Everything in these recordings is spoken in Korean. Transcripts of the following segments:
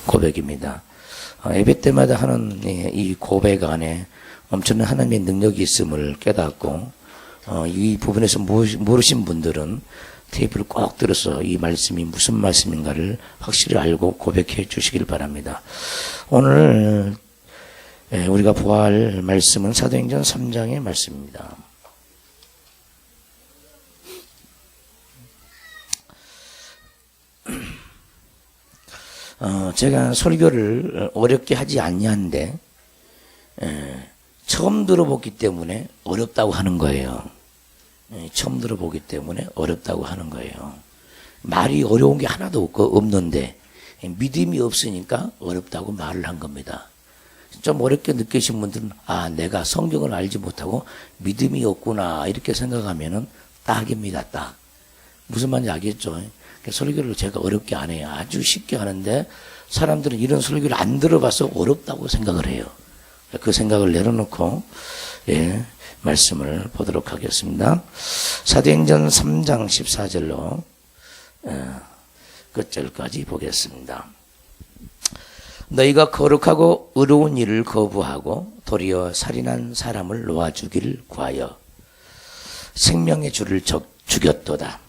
고백입니다. 예배 때마다 하는 이 고백 안에 엄청난 하나님의 능력이 있음을 깨닫고 이 부분에서 모르신 분들은 테이프를 꼭 들어서 이 말씀이 무슨 말씀인가를 확실히 알고 고백해 주시길 바랍니다. 오늘 우리가 보아할 말씀은 사도행전 3장의 말씀입니다. 제가 설교를 어렵게 하지 아니한데 처음 들어보기 때문에 어렵다고 하는 거예요. 처음 들어보기 때문에 어렵다고 하는 거예요. 말이 어려운 게 하나도 없는데 믿음이 없으니까 어렵다고 말을 한 겁니다. 좀 어렵게 느끼신 분들은 내가 성경을 알지 못하고 믿음이 없구나 이렇게 생각하면은 딱입니다. 딱. 무슨 말인지 알겠죠? 설교를 제가 어렵게 안 해요. 아주 쉽게 하는데 사람들은 이런 설교를 안 들어봐서 어렵다고 생각을 해요. 그 생각을 내려놓고 말씀을 보도록 하겠습니다. 사도행전 3장 14절로 끝절까지 보겠습니다. 너희가 거룩하고 의로운 일을 거부하고 도리어 살인한 사람을 놓아주기를 구하여 생명의 주를 죽였도다.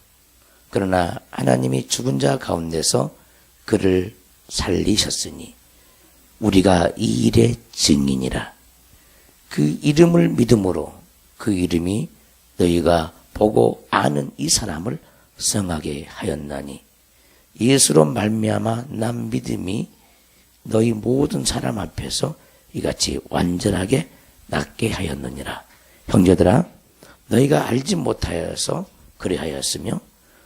그러나 하나님이 죽은 자 가운데서 그를 살리셨으니 우리가 이 일의 증인이라. 그 이름을 믿음으로 그 이름이 너희가 보고 아는 이 사람을 성하게 하였나니 예수로 말미암아 난 믿음이 너희 모든 사람 앞에서 이같이 완전하게 낫게 하였느니라. 형제들아, 너희가 알지 못하여서 그리하였으며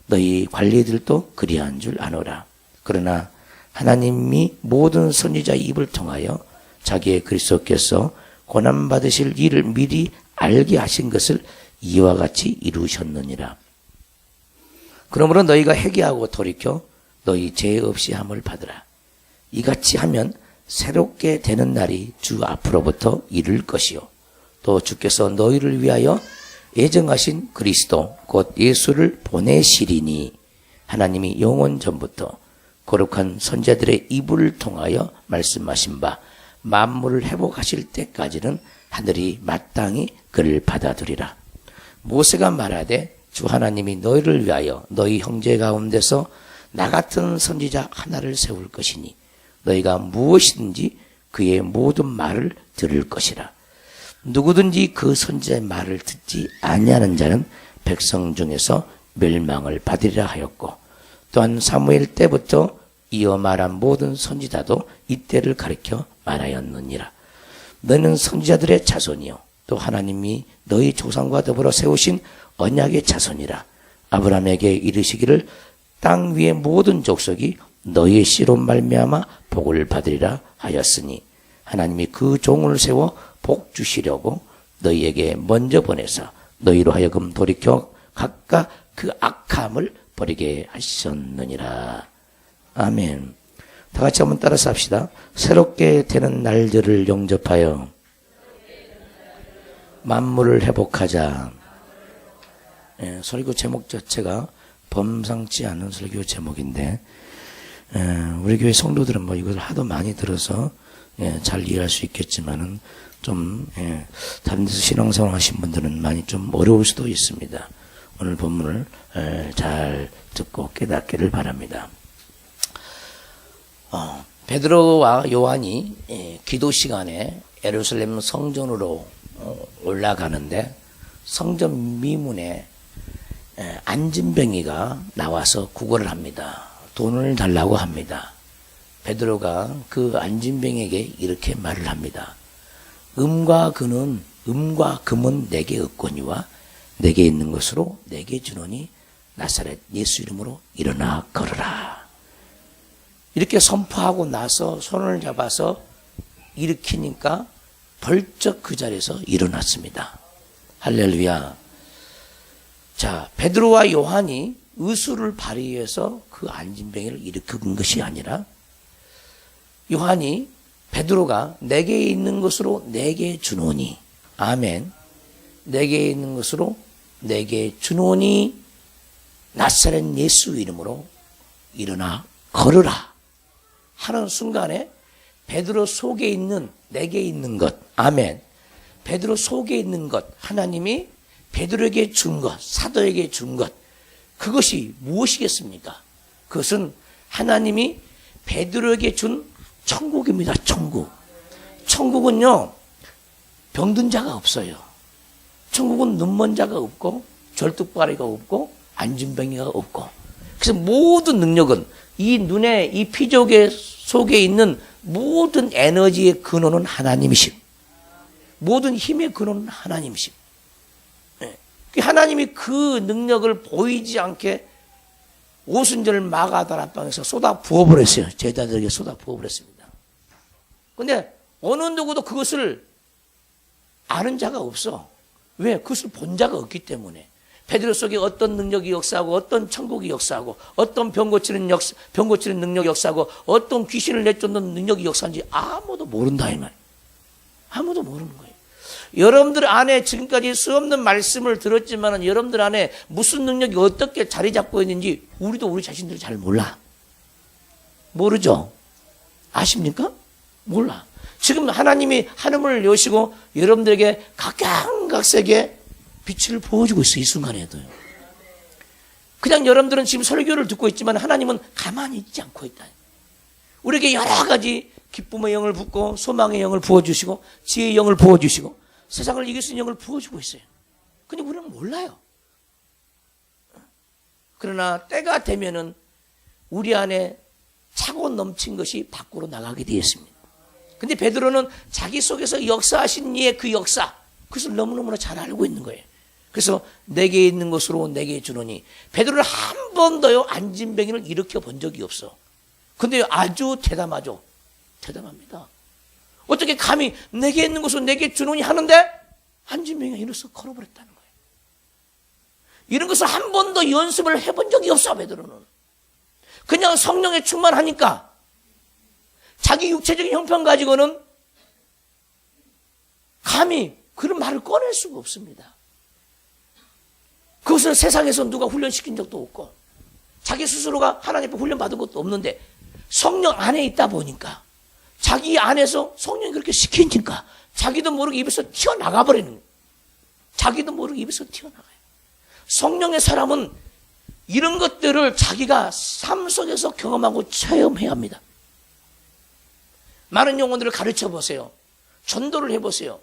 너희 관리들도 그리한 줄 아노라. 그러나 하나님이 모든 선지자의 입을 통하여 자기의 그리스도께서 고난받으실 일을 미리 알게 하신 것을 이와 같이 이루셨느니라. 그러므로 너희가 회개하고 돌이켜 너희 죄 없이 함을 받으라. 이같이 하면 새롭게 되는 날이 주 앞으로부터 이를 것이요 또 주께서 너희를 위하여 예정하신 그리스도 곧 예수를 보내시리니 하나님이 영원 전부터 거룩한 선자들의 입을 통하여 말씀하신 바 만물을 회복하실 때까지는 하늘이 마땅히 그를 받아들이라. 모세가 말하되 주 하나님이 너희를 위하여 너희 형제 가운데서 나 같은 선지자 하나를 세울 것이니 너희가 무엇이든지 그의 모든 말을 들을 것이라. 누구든지 그 선지자의 말을 듣지 아니하는 자는 백성 중에서 멸망을 받으리라 하였고 또한 사무엘 때부터 이어 말한 모든 선지자도 이때를 가리켜 말하였느니라. 너는 선지자들의 자손이요 또 하나님이 너희 조상과 더불어 세우신 언약의 자손이라. 아브라함에게 이르시기를 땅 위의 모든 족속이 너희의 씨로 말미암아 복을 받으리라 하였으니 하나님이 그 종을 세워 복 주시려고 너희에게 먼저 보내사 너희로 하여금 돌이켜 각각 그 악함을 버리게 하셨느니라. 아멘. 다 같이 한번 따라서 합시다. 새롭게 되는 날들을 영접하여 만물을 회복하자. 설교 제목 자체가 범상치 않은 설교 제목인데 우리 교회 성도들은 이걸 하도 많이 들어서 잘 이해할 수 있겠지만은 좀 다른 데서 신앙생활 하신 분들은 많이 좀 어려울 수도 있습니다. 오늘 본문을 잘 듣고 깨닫기를 바랍니다. 베드로와 요한이 기도 시간에 예루살렘 성전으로 올라가는데 성전 미문에 안진뱅이가 나와서 구걸을 합니다. 돈을 달라고 합니다. 베드로가 그 안진뱅이에게 이렇게 말을 합니다. 음과 금은 내게 없거니와 내게 있는 것으로 내게 주노니 나사렛 예수 이름으로 일어나 걸어라. 이렇게 선포하고 나서 손을 잡아서 일으키니까 벌쩍 그 자리에서 일어났습니다. 할렐루야. 자, 베드로와 요한이 의술을 발휘해서 그 안진뱅이를 일으킨 것이 아니라 요한이 베드로가 내게 있는 것으로 내게 주노니 아멘. 내게 있는 것으로 내게 주노니 나사렛 예수 이름으로 일어나 걸으라. 하는 순간에 베드로 속에 있는, 내게 있는 것, 아멘. 베드로 속에 있는 것, 하나님이 베드로에게 준 것, 사도에게 준 것, 그것이 무엇이겠습니까? 그것은 하나님이 베드로에게 준 천국입니다. 천국. 천국은요, 병든 자가 없어요. 천국은 눈먼 자가 없고 절뚝발이가 없고 안진뱅이가 없고, 그래서 모든 능력은 이 눈에, 이 피조개 속에 있는 모든 에너지의 근원은 하나님이심, 모든 힘의 근원은 하나님이심. 하나님이 그 능력을 보이지 않게 오순절 마가다락방에서 쏟아 부어버렸어요. 제자들에게 쏟아 부어버렸습니다. 그런데 어느 누구도 그것을 아는 자가 없어. 왜? 그것을 본 자가 없기 때문에. 베드로 속에 어떤 능력이 역사하고, 어떤 천국이 역사하고, 어떤 병 고치는 능력이 역사하고, 어떤 귀신을 내쫓는 능력이 역사하는지 아무도 모른다, 이 말. 아무도 모르는 거예요. 여러분들 안에 지금까지 수없는 말씀을 들었지만 여러분들 안에 무슨 능력이 어떻게 자리 잡고 있는지 우리도 우리 자신들 잘 몰라. 모르죠? 아십니까? 몰라. 지금 하나님이 하늘을 여시고 여러분들에게 각양각색의 빛을 보여주고 있어요. 이 순간에도요. 그냥 여러분들은 지금 설교를 듣고 있지만 하나님은 가만히 있지 않고 있다. 우리에게 여러 가지 기쁨의 영을 붓고 소망의 영을 부어주시고 지혜의 영을 부어주시고 세상을 이길 수 있는 영을 부어주고 있어요. 근데 우리는 몰라요. 그러나 때가 되면은 우리 안에 차고 넘친 것이 밖으로 나가게 되었습니다. 근데 베드로는 자기 속에서 역사하신 이의 그 역사, 그것을 너무너무나 잘 알고 있는 거예요. 그래서 내게 있는 것으로 내게 주노니, 베드로는 한 번도요 안진뱅이를 일으켜 본 적이 없어. 근데 아주 대담하죠. 대담합니다. 어떻게 감히 내게 있는 것으로 내게 주노니 하는데 안진뱅이가 일어서 걸어버렸다는 거예요. 이런 것을 한 번도 연습을 해본 적이 없어. 베드로는 그냥 성령에 충만하니까 자기 육체적인 형편 가지고는 감히 그런 말을 꺼낼 수가 없습니다. 그것을 세상에서 누가 훈련시킨 적도 없고 자기 스스로가 하나님 앞에 훈련받은 것도 없는데 성령 안에 있다 보니까 자기 안에서 성령이 그렇게 시키니까 자기도 모르게 입에서 튀어나가 버리는 거예요. 자기도 모르게 입에서 튀어나가요. 성령의 사람은 이런 것들을 자기가 삶 속에서 경험하고 체험해야 합니다. 많은 영혼들을 가르쳐 보세요. 전도를 해보세요.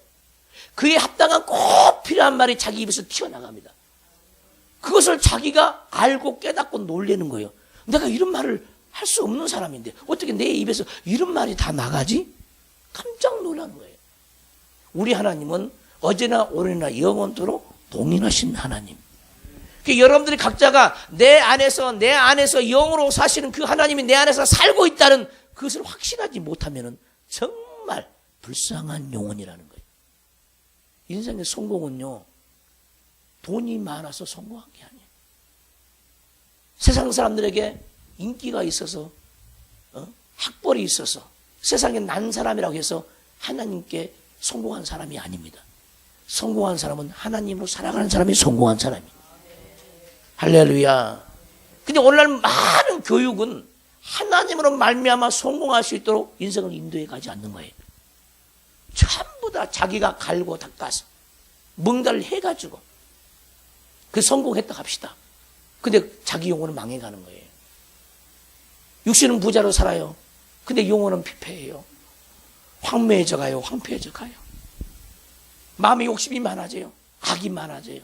그에 합당한 꼭 필요한 말이 자기 입에서 튀어나갑니다. 그것을 자기가 알고 깨닫고 놀라는 거예요. 내가 이런 말을 할 수 없는 사람인데 어떻게 내 입에서 이런 말이 다 나가지? 깜짝 놀라는 거예요. 우리 하나님은 어제나 오늘이나 영원토록 동일하신 하나님. 여러분들이 각자가 내 안에서 영으로 사시는 그 하나님이 내 안에서 살고 있다는 그것을 확신하지 못하면 정말 불쌍한 영혼이라는 거예요. 인생의 성공은요, 돈이 많아서 성공한 게 아니에요. 세상 사람들에게 인기가 있어서, 학벌이 있어서, 세상에 난 사람이라고 해서 하나님께 성공한 사람이 아닙니다. 성공한 사람은 하나님으로 살아가는 사람이 성공한 사람이에요. 할렐루야. 근데 오늘날 많은 교육은 하나님으로 말미암아 성공할 수 있도록 인생을 인도해 가지 않는 거예요. 전부 다 자기가 갈고 닦아서 뭔가를 해가지고 그 성공했다 합시다. 근데 자기 영혼은 망해가는 거예요. 육신은 부자로 살아요. 근데 영혼은 피폐해요. 황매해져 가요. 황폐해져 가요. 마음에 욕심이 많아져요. 악이 많아져요.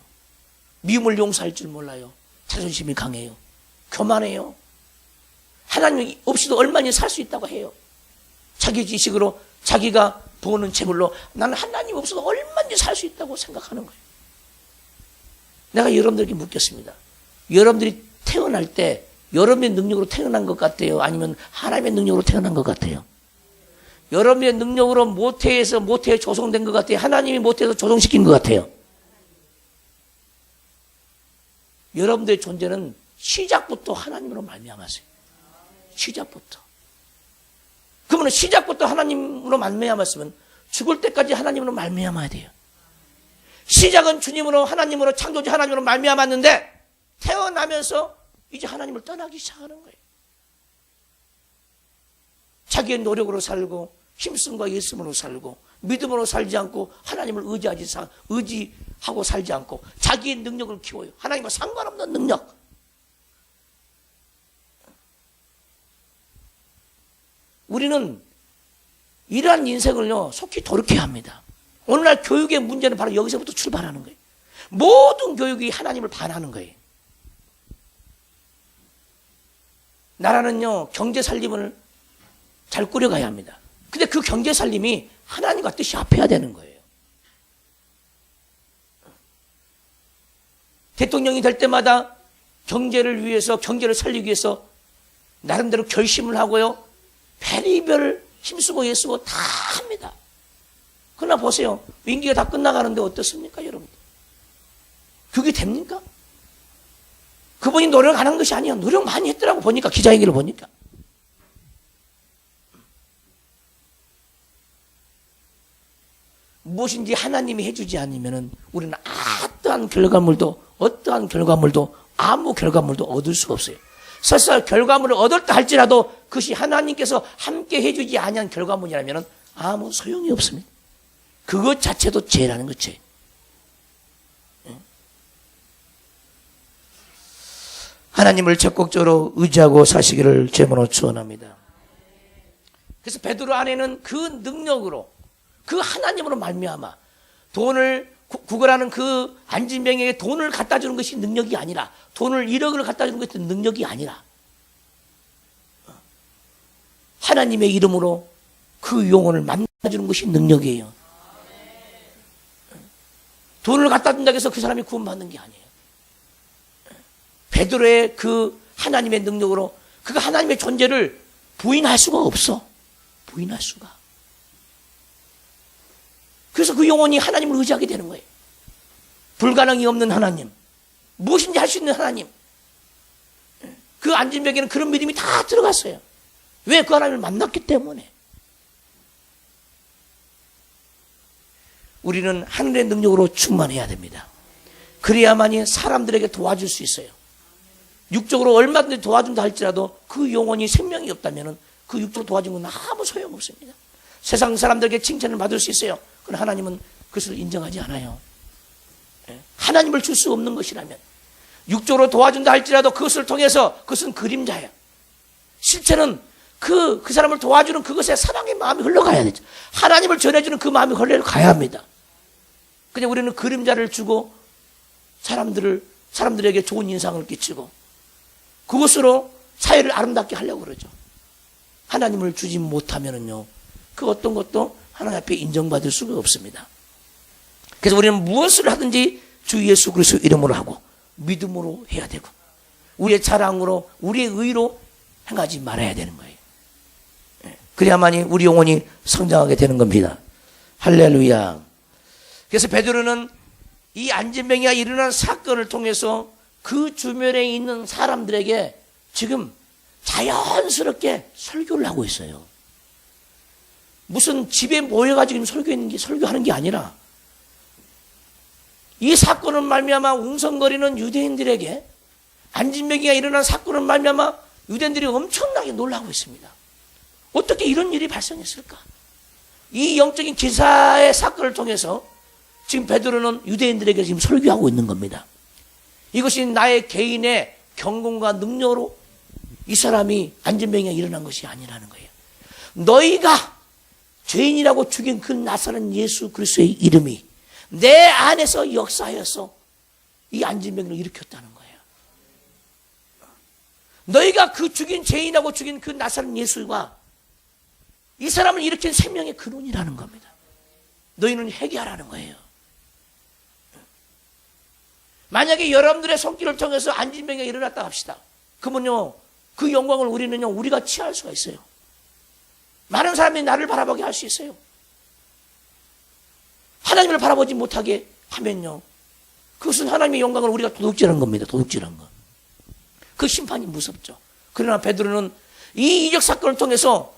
미움을 용서할 줄 몰라요. 자존심이 강해요. 교만해요. 하나님 없이도 얼마나 살 수 있다고 해요. 자기 지식으로 자기가 버는 재물로 나는 하나님 없어도 얼마나 살 수 있다고 생각하는 거예요. 내가 여러분들에게 묻겠습니다. 여러분들이 태어날 때 여러분의 능력으로 태어난 것 같아요? 아니면 하나님의 능력으로 태어난 것 같아요? 여러분의 능력으로 모태에서 모태에 조성된 것 같아요? 하나님이 모태에서 조성시킨 것 같아요? 여러분들의 존재는 시작부터 하나님으로 말미암았어요. 시작부터. 그러면 시작부터 하나님으로 말미암았으면 죽을 때까지 하나님으로 말미암아야 돼요. 시작은 주님으로 하나님으로 창조주 하나님으로 말미암았는데 태어나면서 이제 하나님을 떠나기 시작하는 거예요. 자기의 노력으로 살고 힘씀과 예씀으로 살고 믿음으로 살지 않고 하나님을 의지하고 살지 않고 자기의 능력을 키워요. 하나님과 상관없는 능력. 우리는 이러한 인생을요 속히 돌이켜야 합니다. 오늘날 교육의 문제는 바로 여기서부터 출발하는 거예요. 모든 교육이 하나님을 반하는 거예요. 나라는요 경제 살림을 잘 꾸려가야 합니다. 근데 그 경제 살림이 하나님과 뜻이 합해야 되는 거예요. 대통령이 될 때마다 경제를 위해서, 경제를 살리기 위해서 나름대로 결심을 하고요 별의별 힘쓰고 애쓰고 다 합니다. 그러나 보세요, 임기가 다 끝나가는데 어떻습니까 여러분? 그게 됩니까? 그분이 노력 안 한 것이 아니에요. 노력 많이 했더라고. 보니까 기자회견을 보니까. 무엇인지 하나님이 해주지 않으면 우리는 어떠한 결과물도 아무 결과물도 얻을 수가 없어요. 설사 결과물을 얻었다 할지라도 그것이 하나님께서 함께 해주지 아니한 결과물이라면 아무 소용이 없습니다. 그것 자체도 죄라는 거죠. 하나님을 적극적으로 의지하고 사시기를 제문으로 축원합니다. 그래서 베드로 안에는 그 능력으로, 그 하나님으로 말미암아 돈을 구걸하는 그 안진병에게 돈을 갖다 주는 것이 능력이 아니라, 돈을 1억을 갖다 주는 것이 능력이 아니라 하나님의 이름으로 그 영혼을 만나주는 것이 능력이에요. 돈을 갖다 준다고 해서 그 사람이 구원받는 게 아니에요. 베드로의 그 하나님의 능력으로 그가 하나님의 존재를 부인할 수가 없어. 부인할 수가. 그래서 그 영혼이 하나님을 의지하게 되는 거예요. 불가능이 없는 하나님, 무엇인지 할 수 있는 하나님. 그 안진병에는 그런 믿음이 다 들어갔어요. 왜? 그 하나님을 만났기 때문에. 우리는 하늘의 능력으로 충만해야 됩니다. 그래야만이 사람들에게 도와줄 수 있어요. 육적으로 얼마든지 도와준다 할지라도 그 영혼이 생명이 없다면 그 육적으로 도와준 건 아무 소용없습니다. 세상 사람들에게 칭찬을 받을 수 있어요. 그러나 하나님은 그것을 인정하지 않아요. 하나님을 줄 수 없는 것이라면, 육적으로 도와준다 할지라도 그것을 통해서 그것은 그림자예요. 실체는 그 사람을 도와주는 그것에 사랑의 마음이 흘러가야 되죠. 하나님을 전해주는 그 마음이 흘러가야 합니다. 그냥 우리는 그림자를 주고 사람들에게 좋은 인상을 끼치고 그것으로 사회를 아름답게 하려고 그러죠. 하나님을 주지 못하면은요, 그 어떤 것도 하나님 앞에 인정받을 수가 없습니다. 그래서 우리는 무엇을 하든지 주 예수 그리스도 이름으로 하고 믿음으로 해야 되고 우리의 자랑으로, 우리의 의로 행하지 말아야 되는 거예요. 그래야만이 우리 영혼이 성장하게 되는 겁니다. 할렐루야. 그래서 베드로는 이 안진병이가 일어난 사건을 통해서 그 주변에 있는 사람들에게 지금 자연스럽게 설교를 하고 있어요. 무슨 집에 모여가지고 설교하는 게 아니라 이 사건을 말미암아 웅성거리는 유대인들에게, 안진병이가 일어난 사건을 말미암아 유대인들이 엄청나게 놀라고 있습니다. 어떻게 이런 일이 발생했을까? 이 영적인 기사의 사건을 통해서 지금 베드로는 유대인들에게 지금 설교하고 있는 겁니다. 이것이 나의 개인의 경건과 능력으로 이 사람이 안진병이가 일어난 것이 아니라는 거예요. 너희가 죄인이라고 죽인 그 나사렛 예수 그리스도의 이름이 내 안에서 역사하여서 이 안진병을 일으켰다는 거예요. 너희가 그 죄인하고 죽인 그 나사렛 예수가 이 사람을 일으킨 생명의 근원이라는 겁니다. 너희는 회개하라는 거예요. 만약에 여러분들의 손길을 통해서 안진병이 일어났다 합시다. 그러면요, 그 영광을 우리가 취할 수가 있어요. 많은 사람이 나를 바라보게 할 수 있어요. 하나님을 바라보지 못하게 하면요, 그것은 하나님의 영광을 우리가 도둑질한 겁니다. 도둑질한 거. 그 심판이 무섭죠. 그러나 베드로는 이 이적 사건을 통해서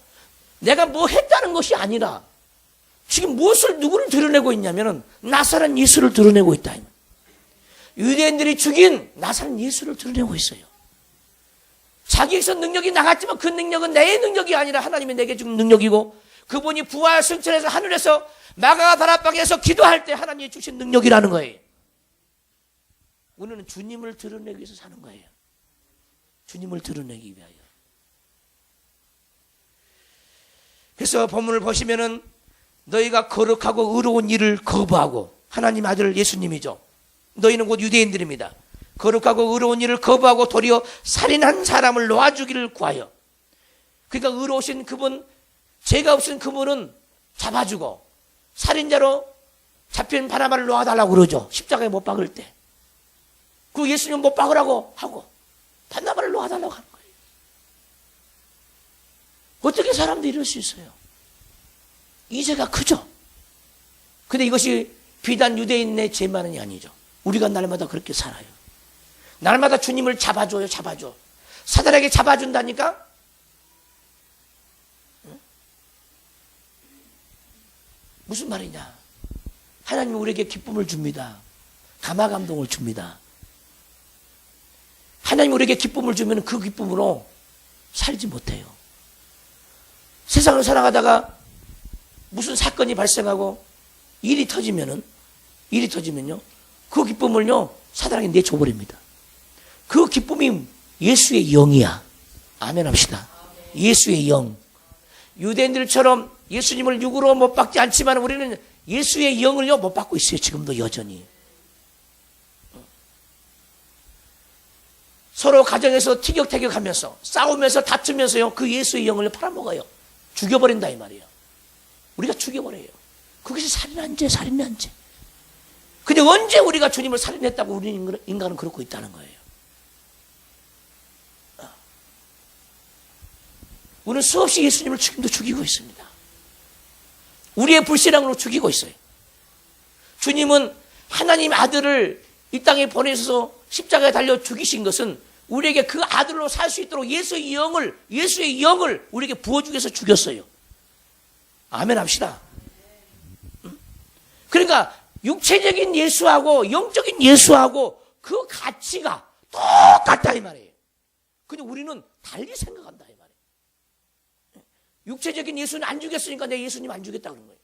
내가 뭐 했다는 것이 아니라 지금 누구를 드러내고 있냐면은 나사렛 예수를 드러내고 있다. 유대인들이 죽인 나사렛 예수를 드러내고 있어요. 자기에서 능력이 나갔지만 그 능력은 내 능력이 아니라 하나님이 내게 준 능력이고, 그분이 부활 승천해서 하늘에서 마가 다락방에서 기도할 때 하나님이 주신 능력이라는 거예요. 우리는 주님을 드러내기 위해서 사는 거예요. 주님을 드러내기 위하여. 그래서 본문을 보시면은 너희가 거룩하고 의로운 일을 거부하고, 하나님 아들 예수님이죠. 너희는 곧 유대인들입니다. 거룩하고 의로운 일을 거부하고 도리어 살인한 사람을 놓아주기를 구하여. 그러니까 의로우신 그분, 죄가 없으신 그분은 잡아주고, 살인자로 잡힌 바나바를 놓아달라고 그러죠. 십자가에 못 박을 때. 그 예수님 못 박으라고 하고 바나바를 놓아달라고 하는 거예요. 어떻게 사람들이 이럴 수 있어요? 이 죄가 크죠. 근데 이것이 비단 유대인의 죄만이 아니죠. 우리가 날마다 그렇게 살아요. 날마다 주님을 잡아줘요. 잡아줘. 사단에게 잡아준다니까. 무슨 말이냐? 하나님은 우리에게 기쁨을 줍니다. 감화감동을 줍니다. 하나님 우리에게 기쁨을 주면 그 기쁨으로 살지 못해요. 세상을 살아가다가 무슨 사건이 발생하고 일이 터지면요, 그 기쁨을요, 사단에게 내줘버립니다. 그 기쁨이 예수의 영이야. 아멘 합시다. 예수의 영. 유대인들처럼 예수님을 육으로 못 받지 않지만 우리는 예수의 영을요, 못 받고 있어요. 지금도 여전히. 서로 가정에서 티격태격하면서 싸우면서 다투면서요, 그 예수의 영을 팔아먹어요. 죽여버린다 이 말이에요. 우리가 죽여버려요. 그것이 살인한 죄, 살인한 죄. 근데 언제 우리가 주님을 살인했다고 우리 인간은 그러고 있다는 거예요. 우리는 수없이 예수님을 지금도 죽이고 있습니다. 우리의 불신앙으로 죽이고 있어요. 주님은 하나님 아들을 이 땅에 보내셔서 십자가에 달려 죽이신 것은 우리에게 그 아들로 살 수 있도록 예수의 영을 우리에게 부어주기 위해서 죽였어요. 아멘 합시다. 그러니까 육체적인 예수하고 영적인 예수하고 그 가치가 똑같다 이 말이에요. 근데 우리는 달리 생각한다 이 말이에요. 육체적인 예수는 안 죽였으니까 내 예수님 안 죽였다 그런 거예요.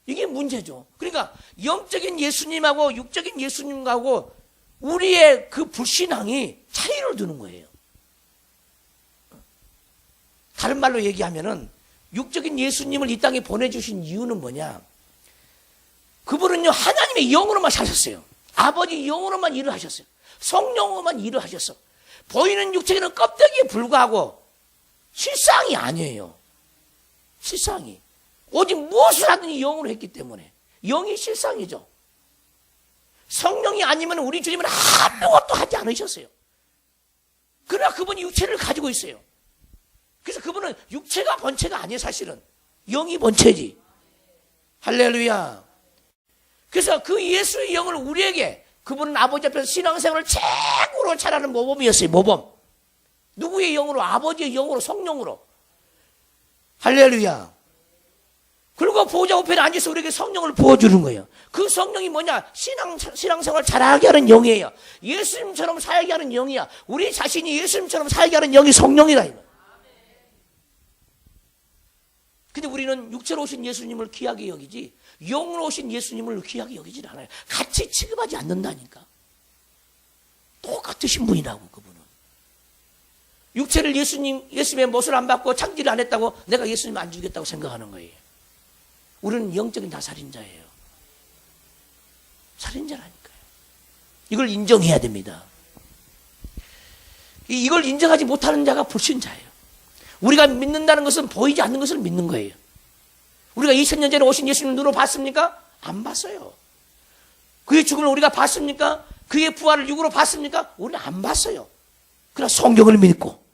이게 문제죠. 그러니까 영적인 예수님하고 육적인 예수님하고 우리의 그 불신앙이 차이를 두는 거예요. 다른 말로 얘기하면은 육적인 예수님을 이 땅에 보내주신 이유는 뭐냐? 그분은요, 하나님의 영으로만 사셨어요. 아버지 영으로만 일을 하셨어요. 성령으로만 일을 하셨어. 보이는 육체는 껍데기에 불과하고 실상이 아니에요. 실상이. 오직 무엇을 하든지 영으로 했기 때문에 영이 실상이죠. 성령이 아니면 우리 주님은 아무것도 하지 않으셨어요. 그러나 그분이 육체를 가지고 있어요. 그래서 그분은 육체가 본체가 아니에요. 사실은 영이 본체지. 할렐루야. 그래서 그 예수의 영을 우리에게, 그분은 아버지 앞에서 신앙생활을 최고로 잘하는 모범이었어요. 모범. 누구의 영으로? 아버지의 영으로, 성령으로. 할렐루야. 그리고 보호자 우편에 앉아서 우리에게 성령을 부어주는 거예요. 그 성령이 뭐냐? 신앙생활 잘하게 하는 영이에요. 예수님처럼 살게 하는 영이야. 우리 자신이 예수님처럼 살게 하는 영이 성령이다. 근데 우리는 육체로 오신 예수님을 귀하게 여기지 영으로 오신 예수님을 귀하게 여기질 않아요. 같이 취급하지 않는다니까. 똑같으신 분이라고. 그분은 육체를 예수님의 못을 안 받고 창기를 안 했다고 내가 예수님 안 죽였다고 생각하는 거예요. 우리는 영적인 다 살인자예요. 살인자라니까요. 이걸 인정해야 됩니다. 이걸 인정하지 못하는 자가 불신자예요. 우리가 믿는다는 것은 보이지 않는 것을 믿는 거예요. 우리가 2000년 전에 오신 예수님 눈으로 봤습니까? 안 봤어요. 그의 죽음을 우리가 봤습니까? 그의 부활을 육으로 봤습니까? 우리는 안 봤어요. 그러나 성경을 믿고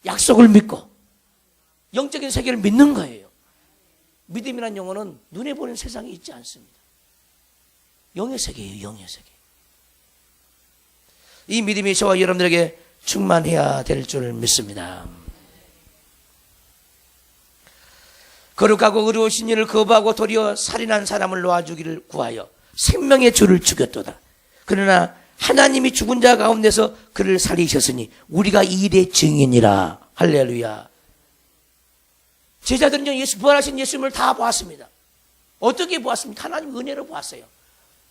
약속을 믿고 영적인 세계를 믿는 거예요. 믿음이란 영혼은 눈에 보이는 세상에 있지 않습니다. 영의 세계예요. 영의 세계. 이 믿음이 저와 여러분들에게 충만해야 될 줄 믿습니다. 거룩하고 의로우신 일을 거부하고 도리어 살인한 사람을 놓아주기를 구하여 생명의 주를 죽였도다. 그러나 하나님이 죽은 자 가운데서 그를 살리셨으니 우리가 이 일의 증인이라. 할렐루야. 제자들은요, 부활하신 예수님을 다 보았습니다. 어떻게 보았습니까? 하나님 은혜로 보았어요.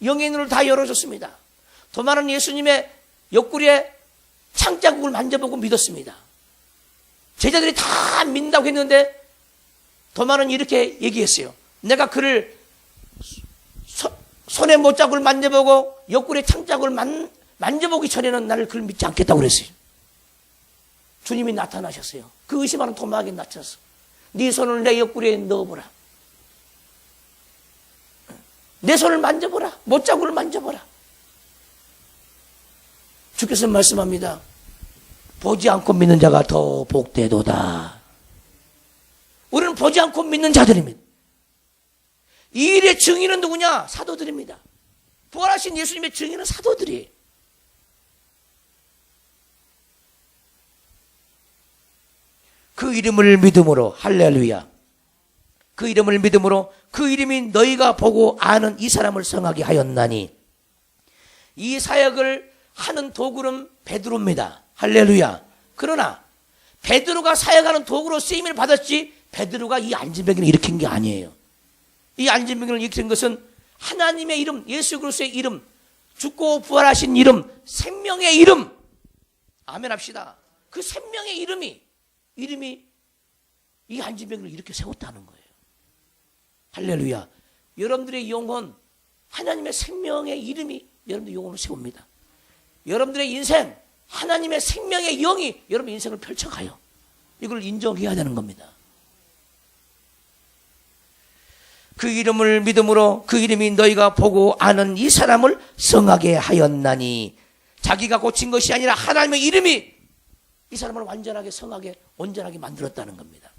영의 눈을 다 열어줬습니다. 도마는 예수님의 옆구리에 창자국을 만져보고 믿었습니다. 제자들이 다 믿는다고 했는데 도마는 이렇게 얘기했어요. 내가 그를 손에 못자국을 만져보고 옆구리에 창자국을 만져보기 전에는 나를 그를 믿지 않겠다고 그랬어요. 주님이 나타나셨어요. 그 의심하는 도마에게 나타났어. 네 손을 내 옆구리에 넣어보라. 내 손을 만져보라. 못자국을 만져보라. 주께서 말씀합니다. 보지 않고 믿는 자가 더 복되도다. 우리는 보지 않고 믿는 자들입니다. 이 일의 증인은 누구냐? 사도들입니다. 부활하신 예수님의 증인은 사도들이에요. 그 이름을 믿음으로, 할렐루야. 그 이름을 믿음으로 그 이름이 너희가 보고 아는 이 사람을 성하게 하였나니, 이 사역을 하는 도구는 베드로입니다. 할렐루야. 그러나 베드로가 사역하는 도구로 쓰임을 받았지 베드로가 이 안진병기를 일으킨 게 아니에요. 이 안진병기를 일으킨 것은 하나님의 이름, 예수 그리스도의 이름, 죽고 부활하신 이름, 생명의 이름. 아멘 합시다. 그 생명의 이름이 이 안진병기를 이렇게 세웠다는 거예요. 할렐루야. 여러분들의 영혼, 하나님의 생명의 이름이 여러분들 영혼을 세웁니다. 여러분들의 인생, 하나님의 생명의 영이 여러분 인생을 펼쳐가요. 이걸 인정해야 되는 겁니다. 그 이름을 믿음으로 그 이름이 너희가 보고 아는 이 사람을 성하게 하였나니, 자기가 고친 것이 아니라 하나님의 이름이 이 사람을 완전하게 성하게 온전하게 만들었다는 겁니다.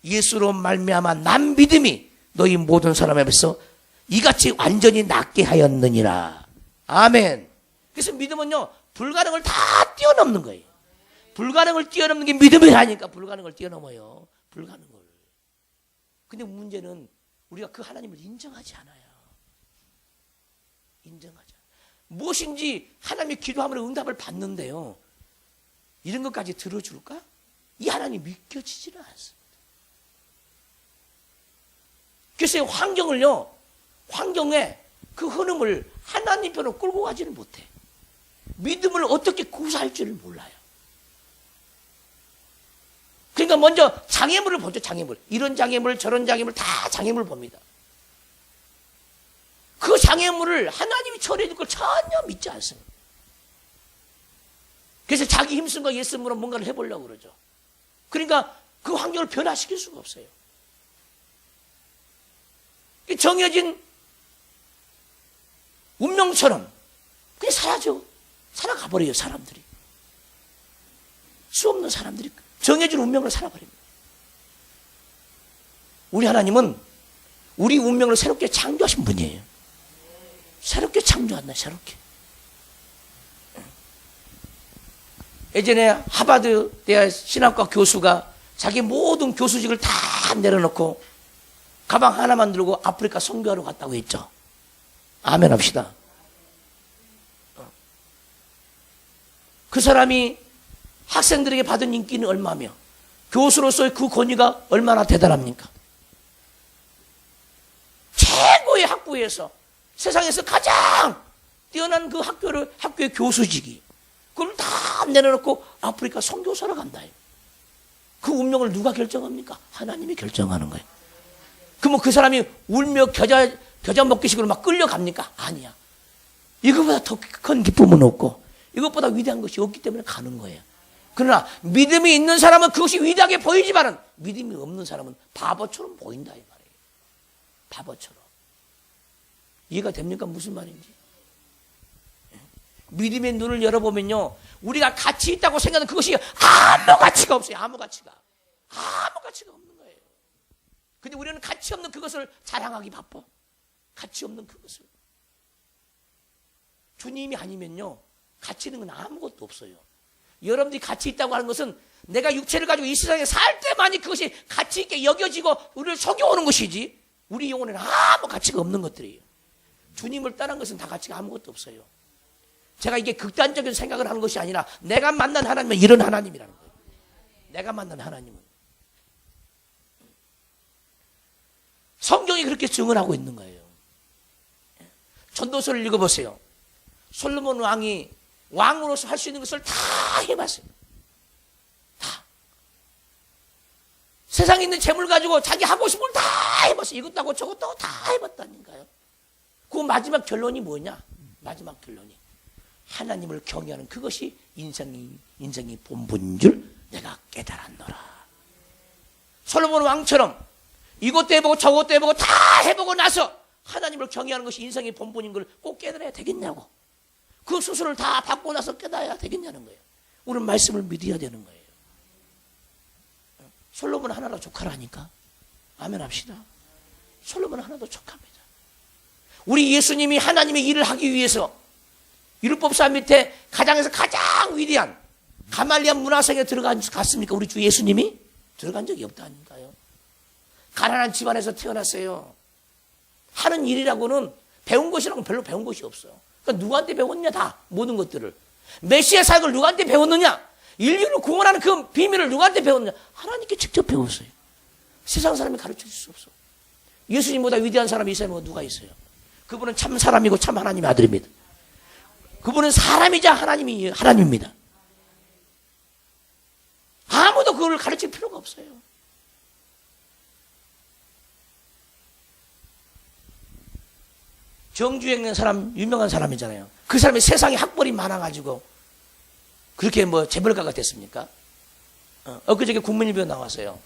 예수로 말미암아 난 믿음이 너희 모든 사람 앞에서 이같이 완전히 낫게 하였느니라. 아멘. 그래서 믿음은요, 불가능을 다 뛰어넘는 거예요. 불가능을 뛰어넘는 게 믿음이라니까. 불가능을 뛰어넘어요. 불가능을. 근데 문제는 우리가 그 하나님을 인정하지 않아요. 인정하지 않아요. 무엇인지 하나님이 기도하면 응답을 받는데요, 이런 것까지 들어줄까? 이 하나님이 믿겨지지는 않습니다. 그래서 환경에 그 흐름을 하나님 편으로 끌고 가지를 못해. 믿음을 어떻게 구사할지를 몰라요. 그러니까 먼저 장애물을 보죠. 장애물. 이런 장애물 저런 장애물 다 장애물 봅니다. 그 장애물을 하나님이 처리해 줄 걸 전혀 믿지 않습니다. 그래서 자기 힘쓴 예쓰므로 뭔가를 해보려고 그러죠. 그러니까 그 환경을 변화시킬 수가 없어요. 정해진 운명처럼 그냥 살아가버려요. 사람들이. 수 없는 사람들이 정해진 운명을 살아버립니다. 우리 하나님은 우리 운명을 새롭게 창조하신 분이에요. 새롭게 창조한다. 새롭게. 예전에 하버드 대학 신학과 교수가 자기 모든 교수직을 다 내려놓고 가방 하나만 들고 아프리카 선교하러 갔다고 했죠. 아멘 합시다. 그 사람이 학생들에게 받은 인기는 얼마며 교수로서의 그 권위가 얼마나 대단합니까? 최고의 학부에서 세상에서 가장 뛰어난 그 학교의 교수직이 그걸 다 내려놓고 아프리카 선교사로 간다. 그 운명을 누가 결정합니까? 하나님이 결정하는 거예요. 그럼 그 사람이 울며 겨자 먹기식으로 막 끌려갑니까? 아니야. 이것보다 더 큰 기쁨은 없고 이것보다 위대한 것이 없기 때문에 가는 거예요. 그러나 믿음이 있는 사람은 그것이 위대하게 보이지만은 믿음이 없는 사람은 바보처럼 보인다 이 말이에요. 바보처럼. 이해가 됩니까? 무슨 말인지. 믿음의 눈을 열어보면요, 우리가 가치 있다고 생각하는 그것이 아무 가치가 없어요. 아무 가치가 없는 거예요. 근데 우리는 가치 없는 그것을 자랑하기 바빠. 가치 없는 그것을. 주님이 아니면요, 가치 있는 건 아무것도 없어요. 여러분들이 가치 있다고 하는 것은 내가 육체를 가지고 이 세상에 살 때만이 그것이 가치 있게 여겨지고 우리를 속여오는 것이지, 우리 영혼에는 아무 가치가 없는 것들이에요. 주님을 떠난 것은 다 가치가 아무것도 없어요. 제가 이게 극단적인 생각을 하는 것이 아니라 내가 만난 하나님은 이런 하나님이라는 거예요. 내가 만난 하나님은. 성경이 그렇게 증언하고 있는 거예요. 전도서를 읽어보세요. 솔로몬 왕이 왕으로서 할 수 있는 것을 다 해봤어요. 다. 세상에 있는 재물 가지고 자기 하고 싶은 걸 다 해봤어요. 이것도 하고 저것도 하고 다 해봤다니까요. 그 마지막 결론이 뭐냐? 마지막 결론이 하나님을 경외하는 그것이 인생이 본분인 줄 내가 깨달았노라. 솔로몬 왕처럼 이것도 해보고 저것도 해보고 다 해보고 나서 하나님을 경외하는 것이 인생의 본분인 걸 꼭 깨달아야 되겠냐고. 그 수술을 다 받고 나서 깨달아야 되겠냐는 거예요. 우리는 말씀을 믿어야 되는 거예요. 솔로몬 하나로 족하라니까. 아멘 합시다. 솔로몬 하나도 족합니다. 우리 예수님이 하나님의 일을 하기 위해서 율법사 밑에 가장에서 가장 위대한 가말리안 문화생에 들어갔습니까? 우리 주 예수님이? 들어간 적이 없다니까요. 가난한 집안에서 태어났어요. 하는 일이라고는 배운 것이라고는 별로 배운 것이 없어요. 그러니까 누구한테 배웠냐? 다 모든 것들을. 메시아 사역을 누구한테 배웠느냐? 인류를 구원하는 그 비밀을 누구한테 배웠느냐? 하나님께 직접 배웠어요. 세상 사람이 가르쳐 줄 수 없어. 예수님보다 위대한 사람이 이 세상에 누가 있어요? 그분은 참 사람이고 참 하나님의 아들입니다. 그분은 사람이자 하나님입니다. 아무도 그걸 가르칠 필요가 없어요. 정주에 있는 사람, 유명한 사람이잖아요. 그 사람이 세상에 학벌이 많아가지고 그렇게 뭐 재벌가가 됐습니까? 엊그저께 국민일보 나왔어요.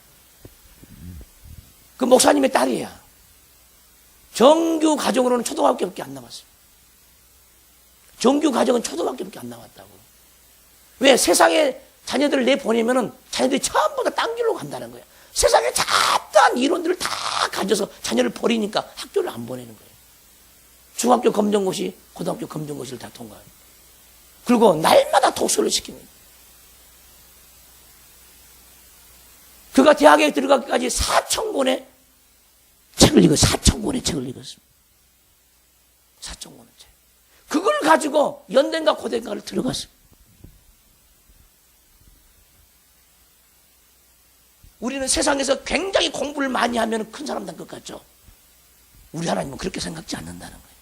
그 목사님의 딸이야. 정규 가정으로는 초등학교밖에 안 나왔어요. 정규 가정은 초등학교밖에 안 나왔다고. 왜? 세상에 자녀들을 내보내면은 자녀들이 전부 다 딴 길로 간다는 거예요. 세상에 잡다한 이론들을 다 가져서 자녀를 버리니까 학교를 안 보내는 거예요. 중학교 검정고시, 고등학교 검정고시를 다 통과해요. 그리고 날마다 독서를 시킵니다. 그가 대학에 들어가기까지 4,000권의 책을 읽었어요. 4,000권의 책을 읽었습니다. 4,000권의 책. 그걸 가지고 연대인가 고대인가를 들어갔어요. 우리는 세상에서 굉장히 공부를 많이 하면 큰 사람 된 것 같죠? 우리 하나님은 그렇게 생각지 않는다는 거예요.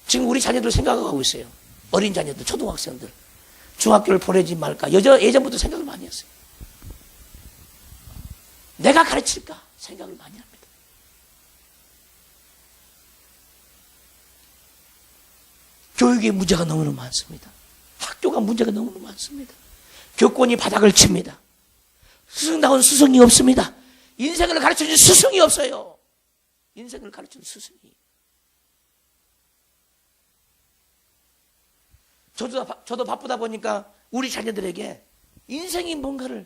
지금 우리 자녀들 생각하고 있어요. 어린 자녀들, 초등학생들. 중학교를 보내지 말까. 예전부터 생각을 많이 했어요. 내가 가르칠까 생각을 많이 합니다. 교육의 문제가 너무너무 많습니다. 학교가 문제가 너무너무 많습니다. 교권이 바닥을 칩니다. 스승다운 스승이 없습니다. 인생을 가르쳐준 스승이 없어요. 인생을 가르쳐준 스승이. 저도 바쁘다 보니까 우리 자녀들에게 인생이 뭔가를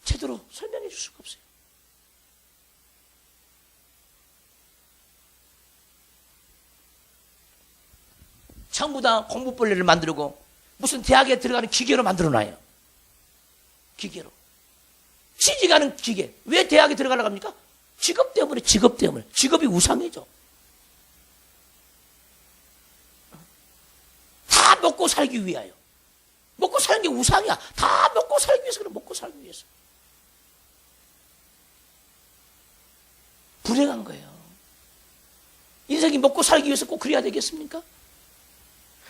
제대로 설명해 줄 수가 없어요. 전부 다 공부벌레를 만들고 무슨 대학에 들어가는 기계로 만들어놔요. 기계로. 취직하는 기계. 왜 대학에 들어가려고 합니까? 직업 때문에, 직업 때문에. 직업이 우상이죠. 다 먹고 살기 위하여. 먹고 사는 게 우상이야. 다 먹고 살기 위해서 그래. 먹고 살기 위해서. 불행한 거예요. 인생이 먹고 살기 위해서 꼭 그래야 되겠습니까?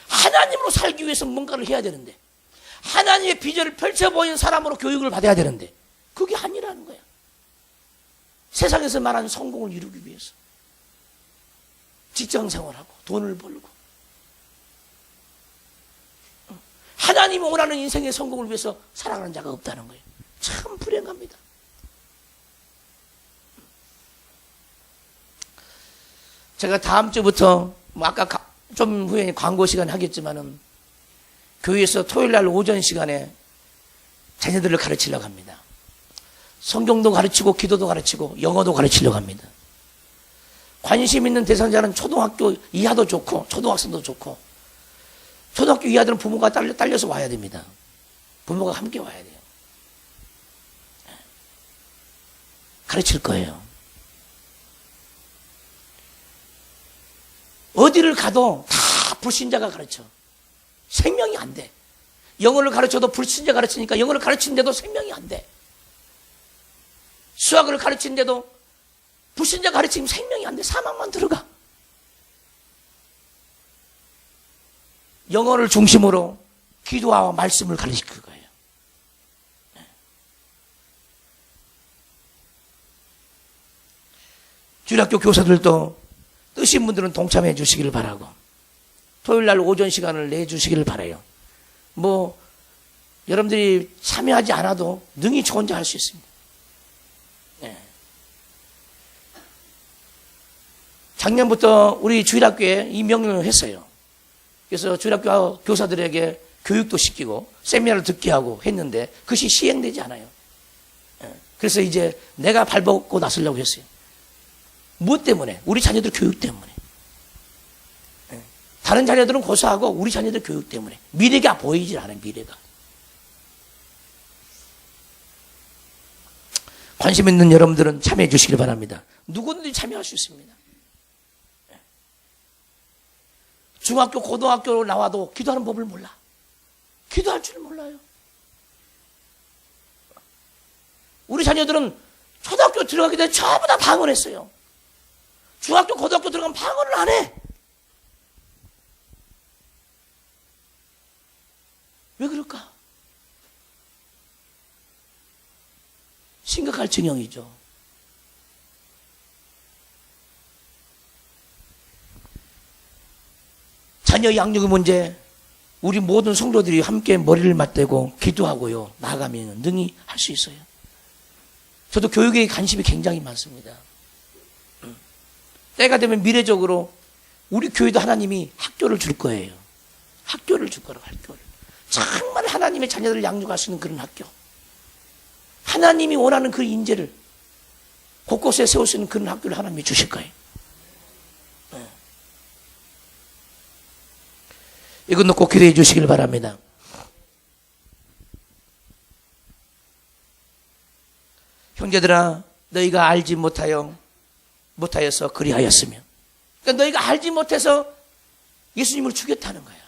하나님으로 살기 위해서 뭔가를 해야 되는데, 하나님의 비전을 펼쳐보이는 사람으로 교육을 받아야 되는데, 그게 아니라는 거야. 세상에서 말하는 성공을 이루기 위해서 직장생활하고 돈을 벌고, 하나님이 원하는 인생의 성공을 위해서 살아가는 자가 없다는 거예요. 참 불행합니다. 제가 다음 주부터 아까 좀 후에 광고 시간 하겠지만은 교회에서 토요일 날 오전 시간에 자녀들을 가르치려고 합니다. 성경도 가르치고 기도도 가르치고 영어도 가르치려고 합니다. 관심 있는 대상자는 초등학교 이하도 좋고 초등학생도 좋고, 초등학교 이하들은 부모가 딸려서 와야 됩니다. 부모가 함께 와야 돼요. 가르칠 거예요. 어디를 가도 다 불신자가 가르쳐. 생명이 안 돼. 영어를 가르쳐도 불신자 가르치니까 영어를 가르치는데도 생명이 안 돼. 수학을 가르치는데도 불신자 가르치면 생명이 안 돼. 사망만 들어가. 영어를 중심으로 기도와 말씀을 가르칠 거예요. 주일학교 교사들도 뜨신 분들은 동참해 주시기를 바라고, 토요일날 오전 시간을 내주시기를 바라요. 여러분들이 참여하지 않아도 능히 저 혼자 할 수 있습니다. 작년부터 우리 주일학교에 이 명령을 했어요. 그래서 주일학교 교사들에게 교육도 시키고 세미나를 듣게 하고 했는데 그것이 시행되지 않아요. 그래서 이제 내가 발벗고 나서려고 했어요. 무엇 때문에? 우리 자녀들 교육 때문에. 다른 자녀들은 고사하고 우리 자녀들 교육 때문에. 미래가 보이질 않아요. 미래가. 관심 있는 여러분들은 참여해 주시길 바랍니다. 누구든지 참여할 수 있습니다. 중학교, 고등학교로 나와도 기도하는 법을 몰라. 기도할 줄 몰라요. 우리 자녀들은 초등학교 들어가기 전에 전부 다 방언했어요. 중학교, 고등학교 들어가면 방언을 안 해. 왜 그럴까? 심각할 증형이죠. 자녀 양육의 문제, 우리 모든 성도들이 함께 머리를 맞대고 기도하고요, 나가면 능히 할 수 있어요. 저도 교육에 관심이 굉장히 많습니다. 때가 되면 미래적으로 우리 교회도 하나님이 학교를 줄 거예요. 학교를 줄 거라고, 학교를. 정말 하나님의 자녀들을 양육할 수 있는 그런 학교. 하나님이 원하는 그 인재를 곳곳에 세울 수 있는 그런 학교를 하나님이 주실 거예요. 이건 꼭 기도해 주시길 바랍니다. 형제들아, 너희가 알지 못하여서 그리하였으며, 그러니까 너희가 알지 못해서 예수님을 죽였다는 거야.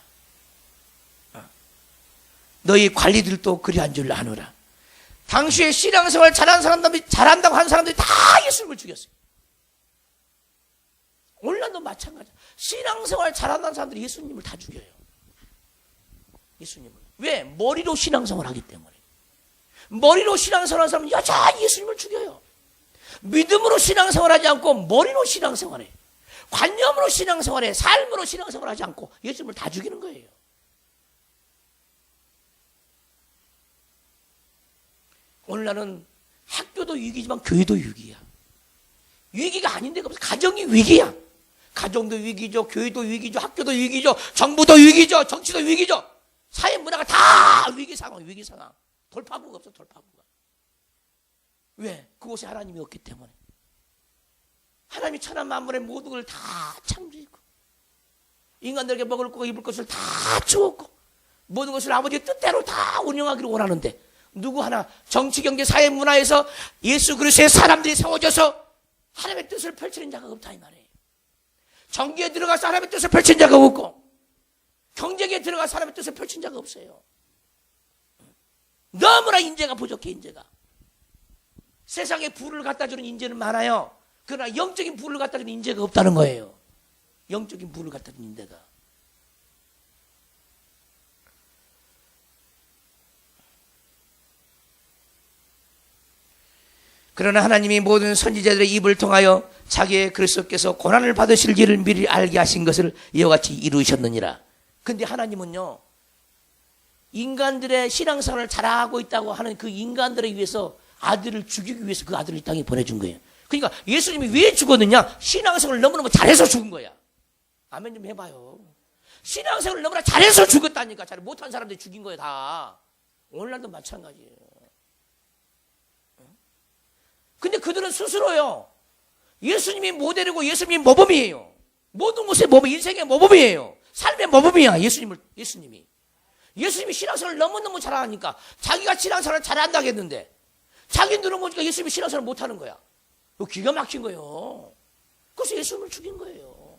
너희 관리들도 그리한 줄 아노라. 당시에 신앙생활 잘한다고 한 사람들이 다 예수님을 죽였어요. 오늘날도 마찬가지야. 신앙생활 잘한다는 사람들이 예수님을 다 죽여요. 예수님을. 왜? 머리로 신앙생활 하기 때문에. 머리로 신앙생활 하는 사람은 여전히 예수님을 죽여요. 믿음으로 신앙생활 하지 않고 머리로 신앙생활해. 관념으로 신앙생활해. 삶으로 신앙생활 하지 않고 예수님을 다 죽이는 거예요. 오늘날은 학교도 위기지만 교회도 위기야. 위기가 아닌 데가 없어. 가정이 위기야. 가정도 위기죠. 교회도 위기죠. 학교도 위기죠. 정부도 위기죠. 정치도 위기죠. 사회 문화가 다 위기 상황, 위기 상황. 돌파구가 없어, 돌파구가. 왜? 그곳에 하나님이 없기 때문에. 하나님이 천하 만물의 모든 걸 다 창조했고, 인간들에게 먹을 거 입을 것을 다 주었고, 모든 것을 아버지의 뜻대로 다 운영하기를 원하는데, 누구 하나 정치, 경제, 사회, 문화에서 예수 그리스도의 사람들이 세워져서 하나님의 뜻을 펼치는 자가 없다 이 말이에요. 정계에 들어가서 하나님의 뜻을 펼친 자가 없고, 경제계에 들어가서 하나님의 뜻을 펼친 자가 없어요. 너무나 인재가 부족해. 인재가. 세상에 부를 갖다 주는 인재는 많아요. 그러나 영적인 부를 갖다 주는 인재가 없다는 거예요. 영적인 부를 갖다 주는 인재가. 그러나 하나님이 모든 선지자들의 입을 통하여 자기의 그리스도께서 고난을 받으실 일을 미리 알게 하신 것을 이와 같이 이루셨느니라. 근데 하나님은요, 인간들의 신앙생활을 잘하고 있다고 하는 그 인간들을 위해서 아들을 죽이기 위해서 그 아들을 이 땅에 보내준 거예요. 그러니까 예수님이 왜 죽었느냐? 신앙생활을 너무너무 잘해서 죽은 거야. 아멘 좀 해봐요. 신앙생활을 너무나 잘해서 죽었다니까. 잘 못한 사람들이 죽인 거야 다. 오늘날도 마찬가지예요. 근데 그들은 스스로요, 예수님이 모델이고 예수님이 모범이에요. 모든 것의 모범, 인생의 모범이에요. 삶의 모범이야. 예수님이 신앙생활을 너무너무 잘하니까 자기가 신앙생활을 잘한다고 했는데 자기 눈을 보니까 예수님이 신앙생활을 못하는 거야. 기가 막힌 거예요. 그래서 예수님을 죽인 거예요.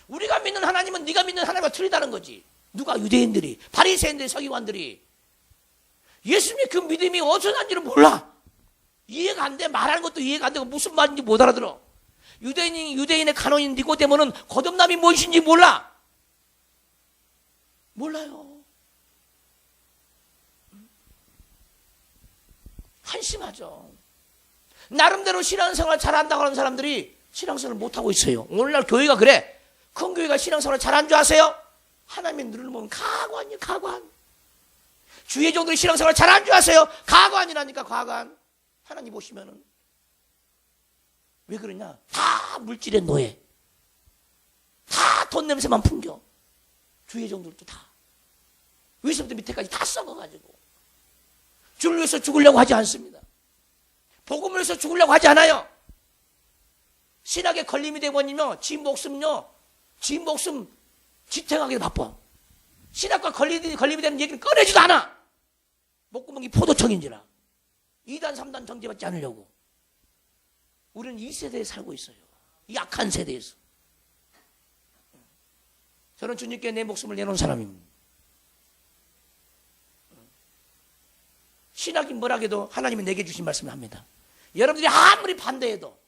우리가 믿는 하나님은 네가 믿는 하나님과 틀리다는 거지. 누가? 유대인들이, 바리새인들이, 서기관들이. 예수님의 그 믿음이 어디서 난지를 몰라. 이해가 안 돼. 말하는 것도 이해가 안 되고 무슨 말인지 못 알아들어. 유대인의 간원인 니고데모는 거듭남이 무엇인지 몰라. 몰라요. 한심하죠. 나름대로 신앙생활 잘한다고 하는 사람들이 신앙생활을 못하고 있어요. 오늘날 교회가 그래. 큰 교회가 신앙생활 잘한 줄 아세요? 하나님의 눈을 보면 가관이에요. 가관. 주의 종들이 신앙생활 잘한 줄 아세요? 가관이라니까. 가관. 하나님 보시면은 왜 그러냐? 다 물질의 노예. 다 돈 냄새만 풍겨. 주의 종들도 다 위에서부터 밑에까지 다 썩어가지고 주를 위해서 죽으려고 하지 않습니다. 복음을 위해서 죽으려고 하지 않아요. 신학에 걸림이 되버리면 지 목숨요, 지 목숨 지탱하기 바빠. 신학과 걸림이 되는 얘기를 꺼내지도 않아. 목구멍이 포도청인지라. 2단 3단 정죄받지 않으려고. 우리는 이 세대에 살고 있어요. 이 악한 세대에서. 저는 주님께 내 목숨을 내놓은 사람입니다. 신학이 뭐라 해도 하나님이 내게 주신 말씀을 합니다. 여러분들이 아무리 반대해도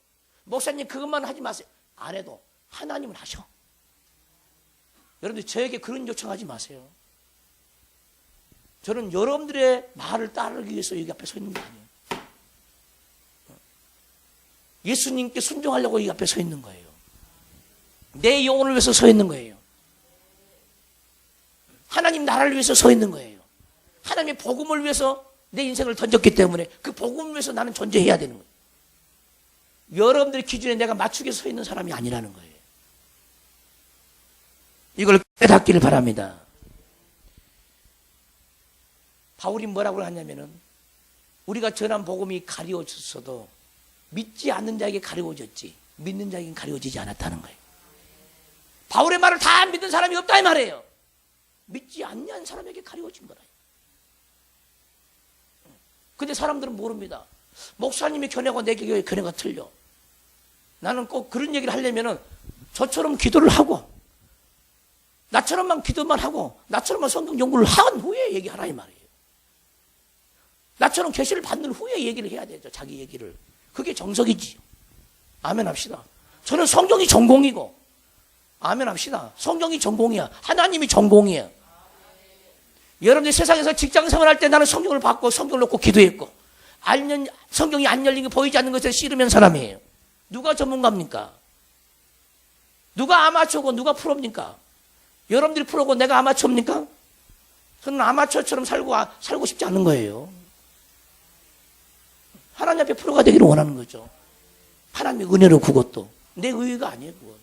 목사님 그것만 하지 마세요. 안 해도 하나님은 하셔. 여러분들 저에게 그런 요청하지 마세요. 저는 여러분들의 말을 따르기 위해서 여기 앞에 서 있는 거 아니에요. 예수님께 순종하려고 여기 앞에 서 있는 거예요. 내 영혼을 위해서 서 있는 거예요. 하나님 나라를 위해서 서 있는 거예요. 하나님의 복음을 위해서 내 인생을 던졌기 때문에 그 복음을 위해서 나는 존재해야 되는 거예요. 여러분들의 기준에 내가 맞추게 서 있는 사람이 아니라는 거예요. 이걸 깨닫기를 바랍니다. 바울이 뭐라고 하냐면은 우리가 전한 복음이 가려졌어도 믿지 않는 자에게 가려워졌지 믿는 자에게는 가려워지지 않았다는 거예요. 바울의 말을 다 믿는 사람이 없다 이 말이에요. 믿지 않는 사람에게 가려워진 거라. 근데 사람들은 모릅니다. 목사님의 견해가 내 견해가 틀려. 나는 꼭 그런 얘기를 하려면은 저처럼 기도를 하고 나처럼만 기도만 하고 나처럼만 성경 연구를 한 후에 얘기하라 이 말이에요. 나처럼 계시를 받는 후에 얘기를 해야 되죠. 자기 얘기를. 그게 정석이지. 아멘 합시다. 저는 성경이 전공이고 아멘 합시다. 성경이 전공이야. 하나님이 전공이야. 여러분들 세상에서 직장 생활할 때 나는 성경을 받고 성경을 놓고 기도했고 성경이 안 열린 게 보이지 않는 것에 씨르면 사람이에요. 누가 전문가입니까? 누가 아마추어고 누가 프로입니까? 여러분들이 프로고 내가 아마추어입니까? 저는 아마추어처럼 살고 싶지 않은 거예요. 하나님 앞에 프로가 되기를 원하는 거죠. 하나님의 은혜로 그것도. 내 의의가 아니에요. 그건.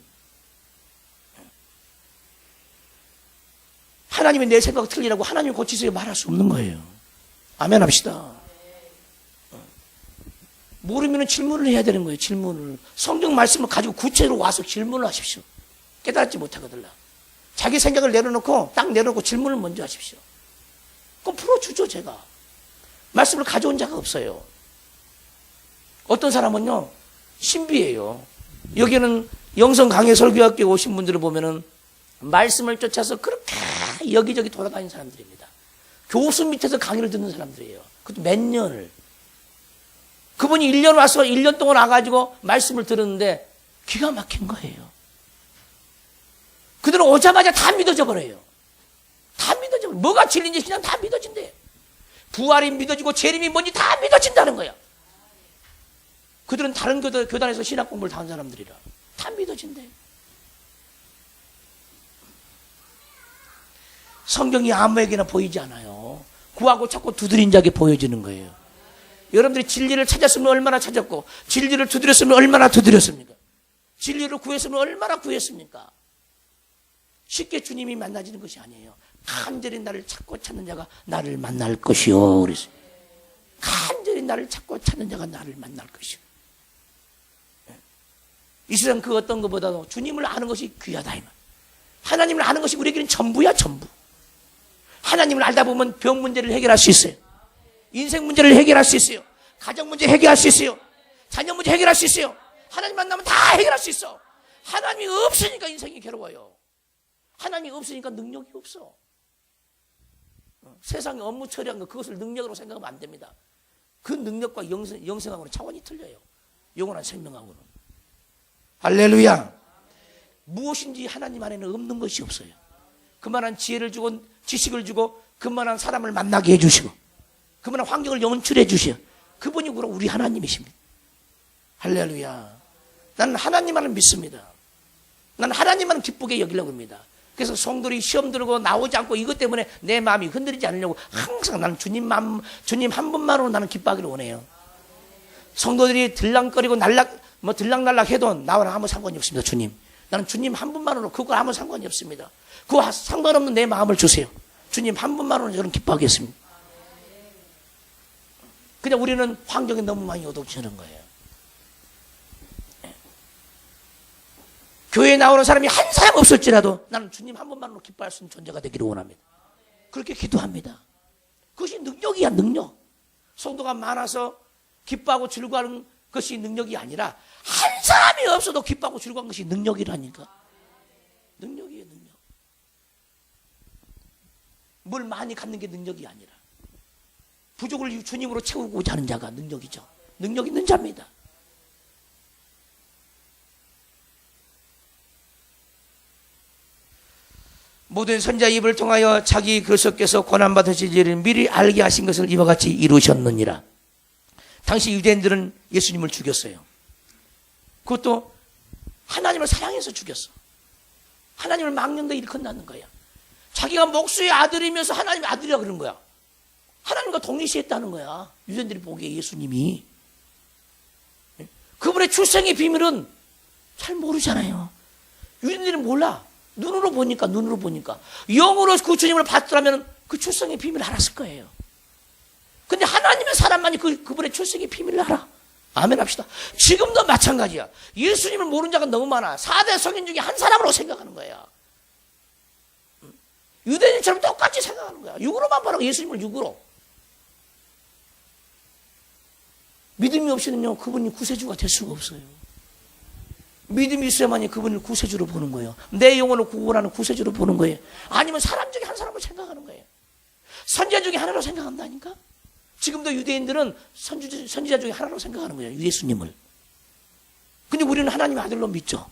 하나님이 내 생각 틀리라고 하나님이 고치세요 말할 수 없는 거예요. 아멘 합시다. 모르면 질문을 해야 되는 거예요. 질문을. 성경 말씀을 가지고 구체로 와서 질문을 하십시오. 깨닫지 못하거든요. 자기 생각을 내려놓고 딱 내려놓고 질문을 먼저 하십시오. 그럼 풀어주죠 제가. 말씀을 가져온 자가 없어요. 어떤 사람은요 신비해요. 여기는 영성 강해 설교학교에 오신 분들을 보면은 말씀을 쫓아서 그렇게 여기저기 돌아다니는 사람들입니다. 교수 밑에서 강의를 듣는 사람들이에요. 그것도 몇 년을. 그분이 1년 와서 1년 동안 와가지고 말씀을 들었는데 기가 막힌 거예요. 그들은 오자마자 다 믿어져 버려요. 다 믿어져 버려요. 뭐가 진리인지 그냥 다 믿어진대. 부활이 믿어지고 재림이 뭔지 다 믿어진다는 거야. 그들은 다른 교단에서 신학 공부를 다 한 사람들이라 다 믿어진대. 성경이 아무에게나 보이지 않아요. 구하고 찾고 두드린 자에게 보여지는 거예요. 여러분들이 진리를 찾았으면 얼마나 찾았고 진리를 두드렸으면 얼마나 두드렸습니까? 진리를 구했으면 얼마나 구했습니까? 쉽게 주님이 만나지는 것이 아니에요. 간절히 나를 찾고 찾는 자가 나를 만날 것이요. 그랬어요. 간절히 나를 찾고 찾는 자가 나를 만날 것이요. 이 세상 그 어떤 것보다도 주님을 아는 것이 귀하다. 하나님을 아는 것이 우리에게는 전부야 전부. 하나님을 알다 보면 병 문제를 해결할 수 있어요. 인생 문제를 해결할 수 있어요. 가정 문제 해결할 수 있어요. 자녀 문제 해결할 수 있어요. 하나님 만나면 다 해결할 수 있어. 하나님이 없으니까 인생이 괴로워요. 하나님이 없으니까 능력이 없어. 세상에 업무 처리한 거 그것을 능력으로 생각하면 안 됩니다. 그 능력과 영생하고는 차원이 틀려요. 영원한 생명하고는. 할렐루야. 무엇인지 하나님 안에는 없는 것이 없어요. 그만한 지혜를 주고 지식을 주고 그만한 사람을 만나게 해주시고 그만한 환경을 연출해 주시오. 그분이 바로 우리 하나님이십니다. 할렐루야. 나는 하나님만을 믿습니다. 나는 하나님만을 기쁘게 여기려고 합니다. 그래서 성도들이 시험 들고 나오지 않고 이것 때문에 내 마음이 흔들리지 않으려고 항상 나는 주님 한 분만으로 나는 기뻐하기를 원해요. 성도들이 들락거리고 들락날락 해도 나와는 아무 상관이 없습니다. 주님. 나는 주님 한 분만으로 그거 아무 상관이 없습니다. 그거 상관없는 내 마음을 주세요. 주님 한 분만으로 저는 기뻐하겠습니다. 그냥 우리는 환경에 너무 많이 요동치는 거예요. 교회에 나오는 사람이 한 사람 없을지라도 나는 주님 한 분만으로 기뻐할 수 있는 존재가 되기를 원합니다. 그렇게 기도합니다. 그것이 능력이야, 능력. 성도가 많아서 기뻐하고 즐거워하는 것이 능력이 아니라 한 사람이 없어도 기뻐하고 즐거워하는 것이 능력이라니까. 능력이에요, 능력. 뭘 많이 갖는 게 능력이 아니라 부족을 주님으로 채우고자 하는 자가 능력이죠. 능력 있는 자입니다. 모든 선자 입을 통하여 자기 그리스도께서 고난받으실 일을 미리 알게 하신 것을 이와 같이 이루셨느니라. 당시 유대인들은 예수님을 죽였어요. 그것도 하나님을 사랑해서 죽였어. 하나님을 망령되이 일컫는 거야. 자기가 목수의 아들이면서 하나님의 아들이라 그런 거야. 하나님과 동일시했다는 거야. 유대인들이 보기에 예수님이. 그분의 출생의 비밀은 잘 모르잖아요. 유대인들은 몰라. 눈으로 보니까 영으로 그 주님을 봤더라면 그 출생의 비밀을 알았을 거예요. 근데 하나님의 사람만이 그분의 출생의 비밀을 알아. 아멘 합시다. 지금도 마찬가지야. 예수님을 모르는 자가 너무 많아. 4대 성인 중에 한 사람으로 생각하는 거야. 유대인처럼 똑같이 생각하는 거야. 육으로만 보라고. 예수님을 육으로. 믿음이 없이는요 그분이 구세주가 될 수가 없어요. 믿음이 있어야만이 그분을 구세주로 보는 거예요. 내 영혼을 구원하는 구세주로 보는 거예요. 아니면 사람 중에 한 사람을 생각하는 거예요. 선지자 중에 하나로 생각한다니까. 지금도 유대인들은 선지자 중에 하나로 생각하는 거예요. 예수님을. 근데 우리는 하나님의 아들로 믿죠.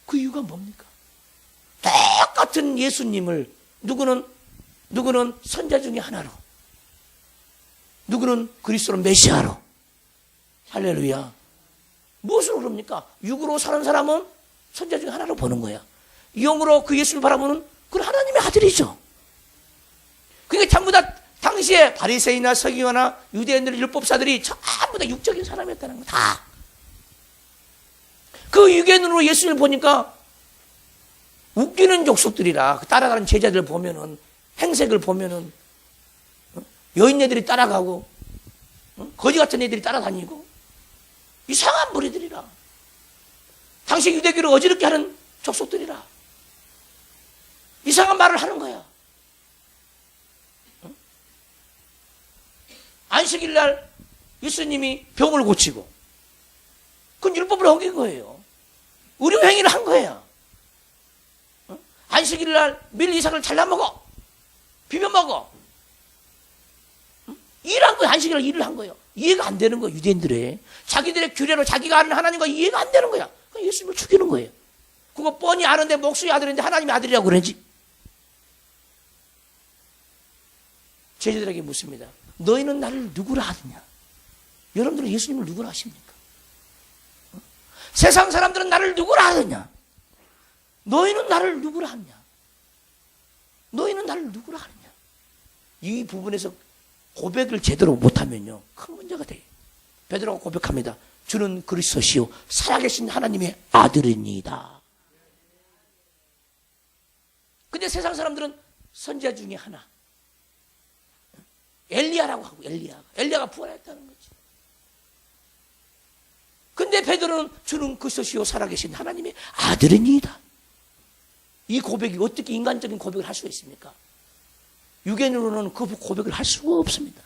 그 이유가 뭡니까? 똑같은 예수님을 누구는 선지자 중에 하나로, 누구는 그리스도 메시아로. 할렐루야. 무엇으로 그럽니까? 육으로 사는 사람은 선지자 중에 하나로 보는 거야. 영으로 그 예수를 바라보는 그건 하나님의 아들이죠. 그러니까 전부 다 당시에 바리새인이나 서기관이나 유대인들 율법사들이 전부 다 육적인 사람이었다는 거야. 다. 그 육의 예수를 보니까 웃기는 족속들이라 따라가는 제자들 보면은 행색을 보면은 여인네들이 따라가고 거지 같은 애들이 따라다니고 이상한 무리들이라. 당시 유대교를 어지럽게 하는 족속들이라. 이상한 말을 하는 거야. 안식일 날 예수님이 병을 고치고 그건 율법을 어긴 거예요. 의료 행위를 한 거예요. 안식일 날 밀 이삭을 잘라 먹어. 비벼 먹어. 일한 거예요. 안식일 날 일을 한 거예요. 이해가 안 되는 거예요. 유대인들의 자기들의 규례로 자기가 아는 하나님과 이해가 안 되는 거야. 예수님을 죽이는 거예요. 그거 뻔히 아는데 목수의 아들인데 하나님의 아들이라고 그러지. 제자들에게 묻습니다. 너희는 나를 누구라 하느냐? 여러분들은 예수님을 누구라 하십니까? 세상 사람들은 나를 누구라 하느냐? 너희는 나를 누구라 하느냐? 너희는 나를 누구라 하느냐? 이 부분에서 고백을 제대로 못하면요 큰 문제가 돼요. 베드로가 고백합니다. 주는 그리스도시요 살아계신 하나님의 아들이니이다. 근데 세상 사람들은 선지자 중에 하나 엘리야라고 하고 엘리야가 부활했다는 거지. 근데 베드로는 주는 그리스도시요 살아계신 하나님의 아들이니이다. 이 고백이 어떻게 인간적인 고백을 할 수가 있습니까? 육인으로는 그 고백을 할 수가 없습니다.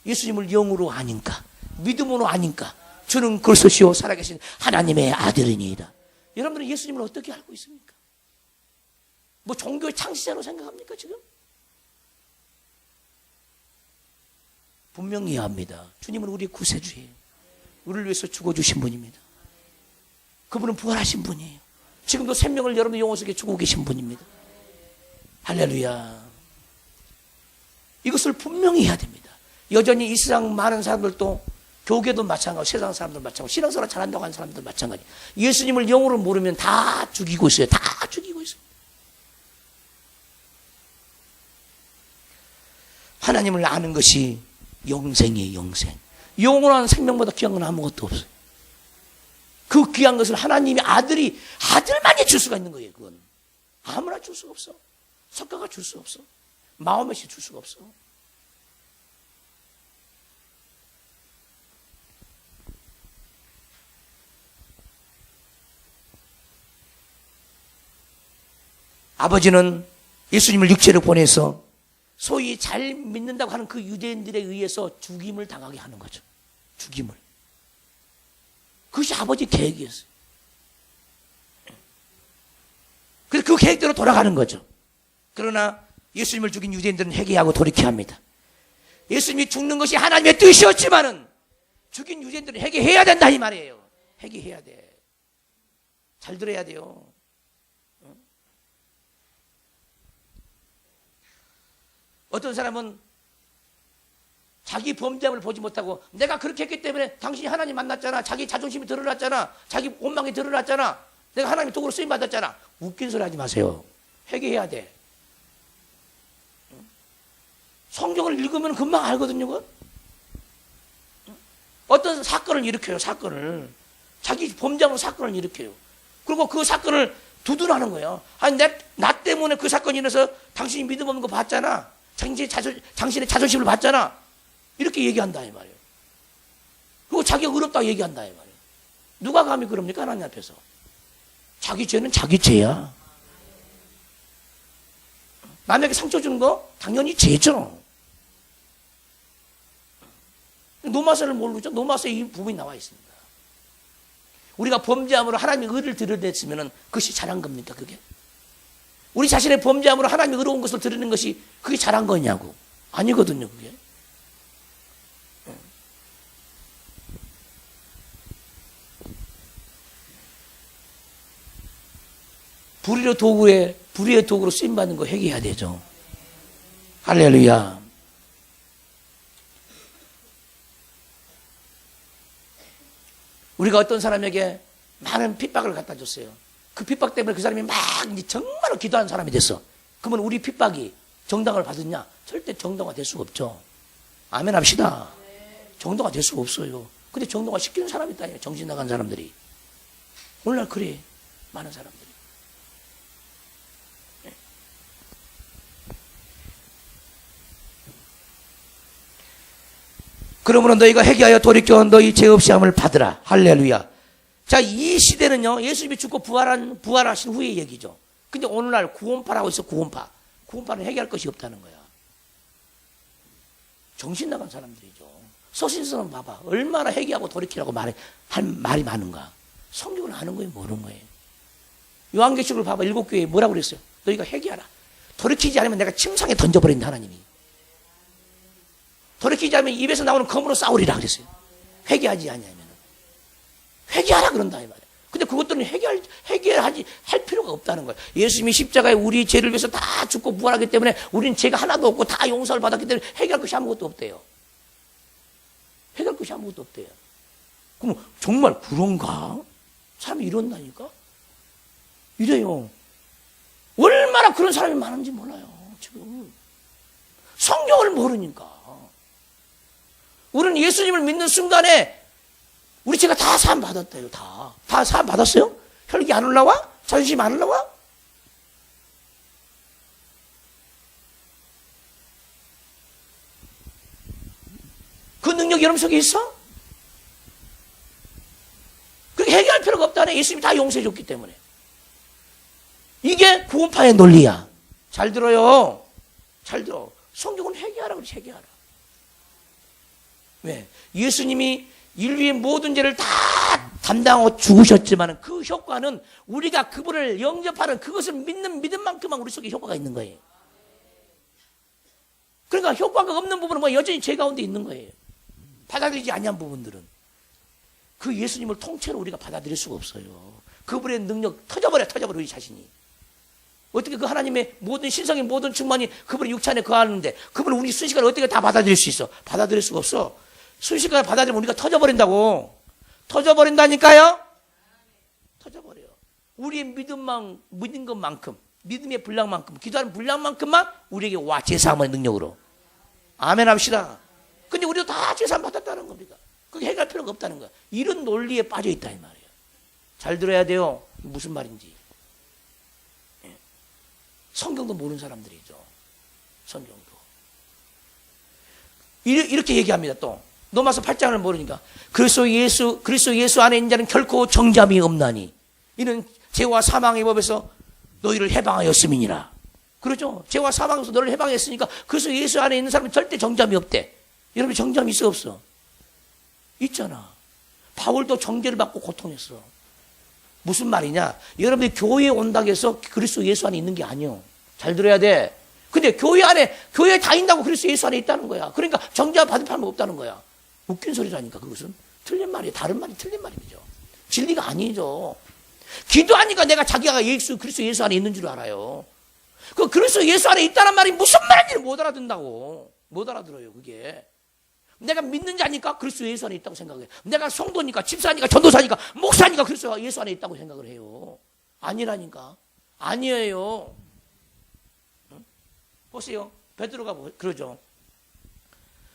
예수님을 영으로 아니까, 믿음으로 아니까, 주는 그리스도시요 살아계신 하나님의 아들이니이다. 여러분들은 예수님을 어떻게 알고 있습니까? 뭐 종교의 창시자로 생각합니까 지금? 분명히 합니다. 주님은 우리의 구세주예요. 우리를 위해서 죽어주신 분입니다. 그분은 부활하신 분이에요. 지금도 생명을 여러분의 영혼 속에 주고 계신 분입니다. 할렐루야. 이것을 분명히 해야 됩니다. 여전히 이 세상 많은 사람들도 교계도 마찬가지고 세상 사람들 마찬가지고 신앙생활 잘한다고 하는 사람들 마찬가지. 예수님을 영으로 모르면 다 죽이고 있어요. 다 죽이고 있어요. 하나님을 아는 것이 영생이에요. 영생. 영원한 생명보다 귀한 건 아무것도 없어요. 그 귀한 것을 하나님이 아들만이 줄 수가 있는 거예요. 그건 아무나 줄 수가 없어. 석가가 줄 수 없어. 마호멧이 줄 수가 없어. 아버지는 예수님을 육체로 보내서 소위 잘 믿는다고 하는 그 유대인들에 의해서 죽임을 당하게 하는 거죠. 죽임을. 그것이 아버지 계획이었어요. 그래서 그 계획대로 돌아가는 거죠. 그러나 예수님을 죽인 유대인들은 회개하고 돌이켜야 합니다. 예수님이 죽는 것이 하나님의 뜻이었지만은 죽인 유대인들은 회개해야 된다 이 말이에요. 회개해야 돼. 잘 들어야 돼요. 어떤 사람은 자기 범죄함을 보지 못하고 내가 그렇게 했기 때문에 당신이 하나님 만났잖아. 자기 자존심이 드러났잖아. 자기 원망이 드러났잖아. 내가 하나님 도구로 쓰임받았잖아. 웃긴 소리 하지 마세요. 회개해야 돼. 성경을 읽으면 금방 알거든요. 그건. 어떤 사건을 일으켜요. 사건을. 자기 범죄함으로 사건을 일으켜요. 그리고 그 사건을 두둔하는 거예요. 아니 나 때문에 그 사건이 일어나서 당신이 믿음 없는 거 봤잖아. 당신의 자존심을 봤잖아. 이렇게 얘기한다 이 말이에요. 그리고 자기가 의롭다고 얘기한다 이 말이에요. 누가 감히 그럽니까? 하나님 앞에서. 자기 죄는 자기 죄야. 남에게 상처 주는 거 당연히 죄죠. 노마서를 모르죠? 노마서에 이 부분이 나와 있습니다. 우리가 범죄함으로 하나님의 의를 드러냈으면 그것이 잘한 겁니까? 그게? 우리 자신의 범죄함으로 하나님의 의로운 것을 드리는 것이 그게 잘한 거냐고. 아니거든요, 그게. 불의의 도구로 쓰임받는 거 회개해야 되죠. 할렐루야. 우리가 어떤 사람에게 많은 핍박을 갖다 줬어요. 그 핍박 때문에 그 사람이 막 정말로 기도하는 사람이 됐어. 그러면 우리 핍박이 정당을 받았냐? 절대 정당화 될 수가 없죠. 아멘 합시다. 정당화 될 수가 없어요. 근데 정당화 시키는 사람이 있다. 정신 나간 사람들이. 오늘날 그래. 많은 사람들이. 그러므로 너희가 회개하여 돌이켜 너희 죄 없이 함을 받으라. 할렐루야. 자, 이 시대는요, 예수님이 죽고 부활하신 후의 얘기죠. 근데 오늘날 구원파라고 있어, 구원파. 구원파는 회개할 것이 없다는 거야. 정신 나간 사람들이죠. 서신서는 봐봐. 얼마나 회개하고 돌이키라고 할 말이 많은가. 성경을 아는 거예요, 모르는 거예요. 요한계시록을 봐봐. 7교회에 뭐라고 그랬어요? 너희가 회개하라. 돌이키지 않으면 내가 침상에 던져버린다, 하나님이. 돌이키지 않으면 입에서 나오는 검으로 싸우리라 그랬어요. 회개하지 않으면. 회개하라 그런다 이 말이에요. 근데 그것들은 할 필요가 없다는 거예요. 예수님이 십자가에 우리 죄를 위해서 다 죽고 부활하기 때문에 우리는 죄가 하나도 없고 다 용서를 받았기 때문에 회개할 것이 아무것도 없대요. 회개할 것이 아무것도 없대요. 그럼 정말 그런가? 사람이 이런다니까? 이래요. 얼마나 그런 사람이 많은지 몰라요. 지금 성경을 모르니까. 우리는 예수님을 믿는 순간에 우리 죄가 다 사함 받았대요. 다 사함 받았어요? 혈기 안 올라와? 자존심 안 올라와? 그 능력이 여러분 속에 있어? 그렇게 회개할 필요가 없다네. 예수님이 다 용서해 줬기 때문에. 이게 구원파의 논리야. 잘 들어요. 잘 들어. 성경은 회개하라 그러지, 회개하라. 왜? 예수님이 인류의 모든 죄를 다 담당하고 죽으셨지만 그 효과는 우리가 그분을 영접하는 그것을 믿는 믿음만큼만 우리 속에 효과가 있는 거예요. 그러니까 효과가 없는 부분은 뭐 여전히 죄 가운데 있는 거예요. 받아들이지 아니한 부분들은 그 예수님을 통째로 우리가 받아들일 수가 없어요. 그분의 능력 터져버려 우리 자신이. 어떻게 그 하나님의 모든 신성의 모든 충만이 그분의 육체 안에 거하는데 그분을 우리 순식간에 어떻게 다 받아들일 수 있어? 받아들일 수가 없어. 순식간에 받아들이면 우리가 터져버린다고. 터져버린다니까요. 터져버려요. 우리의 믿은 것만큼, 믿음의 분량만큼, 기도하는 분량만큼만 우리에게 와, 제사함의 능력으로. 아멘 합시다. 근데 우리도 다 제사함 받았다는 겁니다. 그게 해결할 필요가 없다는 거야. 이런 논리에 빠져 있다 이 말이에요. 잘 들어야 돼요. 무슨 말인지. 성경도 모르는 사람들이죠. 성경도. 이렇게 얘기합니다. 또 로마서 8장을 모르니까 그리스도 예수 안에 있는 자는 결코 정죄함이 없나니 이는 죄와 사망의 법에서 너희를 해방하였음이니라. 그렇죠? 죄와 사망에서 너를 해방했으니까 그리스도 예수 안에 있는 사람은 절대 정죄함이 없대. 여러분 정죄함이 있어 없어? 있잖아. 바울도 정죄를 받고 고통했어. 무슨 말이냐? 여러분이 교회에 온다고 해서 그리스도 예수 안에 있는 게 아니요. 잘 들어야 돼. 근데 교회에 다닌다고 그리스도 예수 안에 있다는 거야. 그러니까 정죄 받을 필요는 없다는 거야. 웃긴 소리라니까 그것은. 틀린 말이에요. 다른 말이 틀린 말이죠. 진리가 아니죠. 기도하니까 내가 자기가 그리스도 예수 안에 있는 줄 알아요. 그 그리스도 예수 안에 있다는 말이 무슨 말인지를 못 알아듣는다고. 못 알아들어요 그게. 내가 믿는 자니까 그리스도 예수 안에 있다고 생각해요. 내가 성도니까 집사니까 전도사니까 목사니까 그리스도 예수 안에 있다고 생각을 해요. 아니라니까. 아니에요. 응? 보세요. 베드로가 그러죠.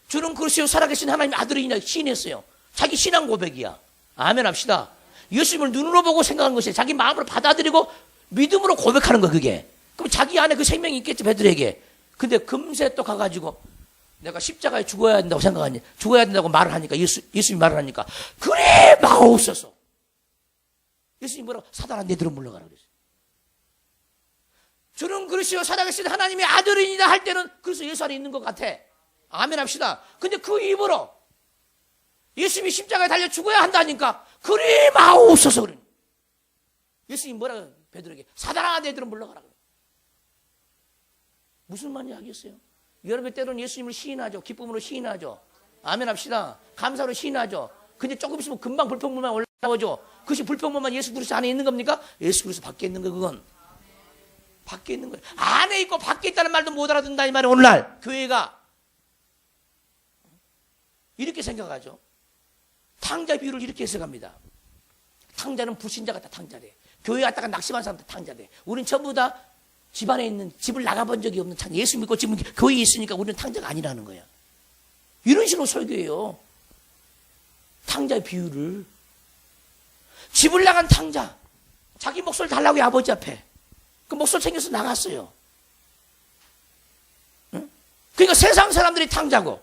주는 그리스도 살아계신 하나님의 아들이냐 시인했어요. 자기 신앙 고백이야. 아멘 합시다. 예수님을 눈으로 보고 생각하는 것이 자기 마음으로 받아들이고 믿음으로 고백하는 거 그게. 그럼 자기 안에 그 생명이 있겠지 베드로에게. 근데 금세 또 가가지고 내가 십자가에 죽어야 된다고 생각하니 죽어야 된다고 말을 하니까 예수님이 말을 하니까 그래 마옵소서. 예수님이 뭐라고? 사단아 내 뒤로 물러가라 그랬어요. 주는 그리스도 살아계신 하나님의 아들이니라 할 때는 그리스도 예수 안에 있는 것 같아. 아멘 합시다. 근데 그 입으로 예수님이 십자가에 달려 죽어야 한다니까 그래 마옵소서 그래. 예수님이 뭐라고 베드로에게? 사단아 내 뒤로 물러가라 그래. 무슨 말인지 알겠어요? 여러분 때로는 예수님을 시인하죠. 기쁨으로 시인하죠. 아멘 합시다. 감사로 시인하죠. 근데 조금 있으면 금방 불평물만 올라오죠. 그것이 불평물만 예수 그리스도 안에 있는 겁니까? 예수 그리스도 밖에 있는 거 그건. 밖에 있는 거예요. 안에 있고 밖에 있다는 말도 못 알아듣는다 이 말이에요. 오늘날 교회가 이렇게 생각하죠. 탕자 비유를 이렇게 해석합니다. 탕자는 불신자 같다 탕자래. 교회 갔다가 낙심한 사람들 탕자래. 우린 전부 다 집안에 있는 집을 나가본 적이 없는 탕자. 예수 믿고 지금 교회에 있으니까 우리는 탕자가 아니라는 거야. 이런 식으로 설교해요. 탕자 비유를. 집을 나간 탕자. 자기 목소리를 달라고 해, 아버지 앞에. 그 목소리 챙겨서 나갔어요. 응? 그러니까 세상 사람들이 탕자고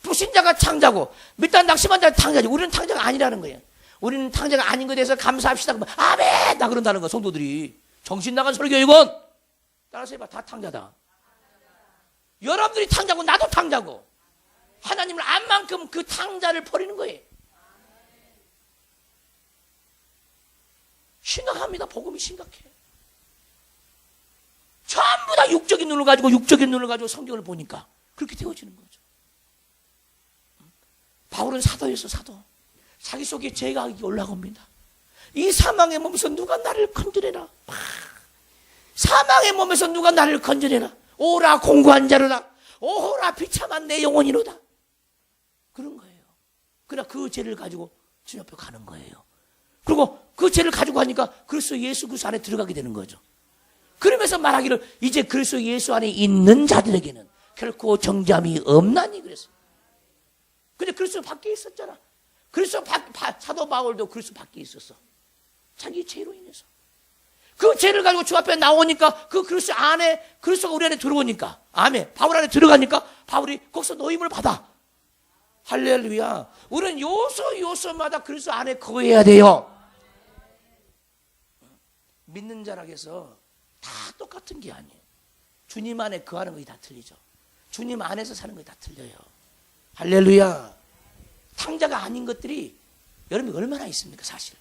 불신자가 탕자고 밀당 낙심한 자가 탕자지. 우리는 탕자가 아니라는 거예요. 우리는 탕자가 아닌 것에 대해서 감사합시다. 아멘! 나 그런다는 거야 성도들이. 정신 나간 설교 이건. 따라서 해봐. 다 탕자다. 여러분들이 탕자고 나도 탕자고 하나님을 안 만큼 그 탕자를 버리는 거예요. 심각합니다. 복음이 심각해. 전부 다 육적인 눈을 가지고 성경을 보니까 그렇게 되어지는 거죠. 바울은 사도였어. 사도. 자기 속에 죄가 올라옵니다. 이 사망의 몸에서 누가 나를 건져내라. 사망의 몸에서 누가 나를 건져내라. 오라 공고한 자로다. 오호라 비참한 내 영혼이로다. 그런 거예요. 그러나 그 죄를 가지고 주님 앞에 가는 거예요. 그리고 그 죄를 가지고 가니까 그리스도 예수 그리스도 안에 들어가게 되는 거죠. 그러면서 말하기를 이제 그리스도 예수 안에 있는 자들에게는 결코 정죄함이 없나니 그랬어요. 근데 그리스도 밖에 있었잖아. 그리스도 사도 바울도 그리스도 밖에 있었어. 자기 죄로 인해서. 그 죄를 가지고 주 앞에 나오니까 그 그리스도 안에 그리스도가 우리 안에 들어오니까 아멘. 바울 안에 들어가니까 바울이 거기서 노임을 받아. 할렐루야. 우리는 요소마다 그리스도 안에 거해야 돼요. 믿는 자라고 해서 다 똑같은 게 아니에요. 주님 안에 거하는 것이 다 틀리죠. 주님 안에서 사는 것이 다 틀려요. 할렐루야. 탕자가 아닌 것들이 여러분이 얼마나 있습니까, 사실.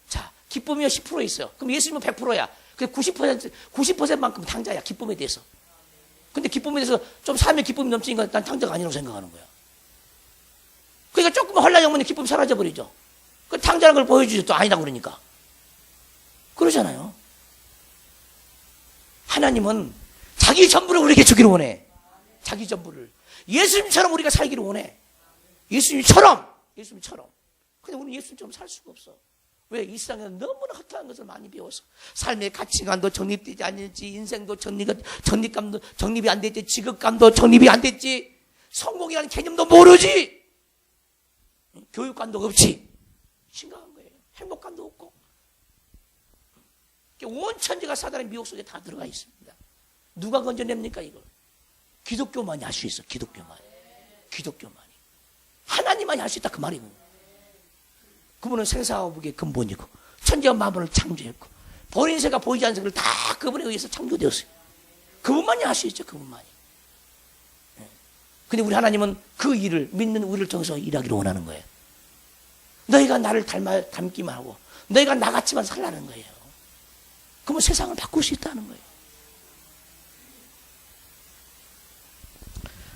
자, 기쁨이 10% 있어요. 그럼 예수님은 100%야. 그 90%만큼 탕자야, 기쁨에 대해서. 근데 기쁨에 대해서 좀 삶의 기쁨이 넘치니까 난 탕자가 아니라고 생각하는 거야. 그러니까 조금만 헐라영문의 기쁨이 사라져버리죠. 그 탕자라는 걸 보여주죠. 또 아니다고 그러니까. 그러잖아요. 하나님은 자기 전부를 우리에게 주기를 원해. 자기 전부를. 예수님처럼 우리가 살기를 원해. 예수님처럼. 근데 우리는 예수님처럼 살 수가 없어. 왜? 이 세상에는 너무나 허탈한 것을 많이 배워서 삶의 가치관도 정립되지 않는지, 인생도 정립이 안 됐지, 직업감도 정립이 안 됐지, 성공이라는 개념도 모르지, 교육관도 없지. 심각한 거예요. 행복감도 없고. 온 천지가 사단의 미혹 속에 다 들어가 있습니다. 누가 건져냅니까 이걸? 기독교만이 할 수 있어. 기독교만이. 하나님만이 할 수 있다 그 말이고. 그분은 생사화복의 근본이고 천지와 만물을 창조했고 본인 새가 보이지 않는 것을 다 그분에 의해서 창조되었어요. 그분만이 할 수 있죠. 그분만이. 근데 우리 하나님은 그 일을 믿는 우리를 통해서 일하기를 원하는 거예요. 너희가 나를 닮기만 하고 너희가 나같이만 살라는 거예요. 그러면 세상을 바꿀 수 있다는 거예요.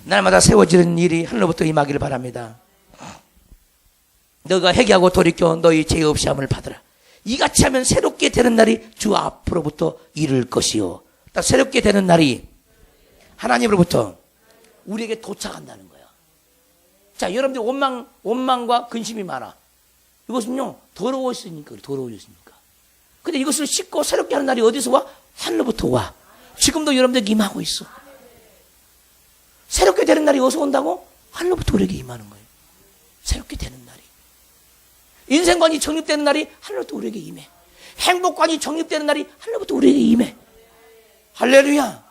날마다 세워지는 일이 하늘로부터 임하기를 바랍니다. 너가 회개하고 돌이켜 너희 죄 없이 함을 받으라. 이같이 하면 새롭게 되는 날이 주 앞으로부터 이를 것이요. 딱 새롭게 되는 날이 하나님으로부터 우리에게 도착한다는 거야. 자, 여러분들 원망과 근심이 많아. 이것은요, 더러워졌으니까. 근데 이것을 씻고 새롭게 하는 날이 어디서 와? 하늘로부터 와. 지금도 여러분들 임하고 있어. 새롭게 되는 날이 어디서 온다고? 하늘로부터 우리에게 임하는 거예요. 새롭게 되는 날이. 인생관이 정립되는 날이 하늘로부터 우리에게 임해. 행복관이 정립되는 날이 하늘로부터 우리에게 임해. 할렐루야.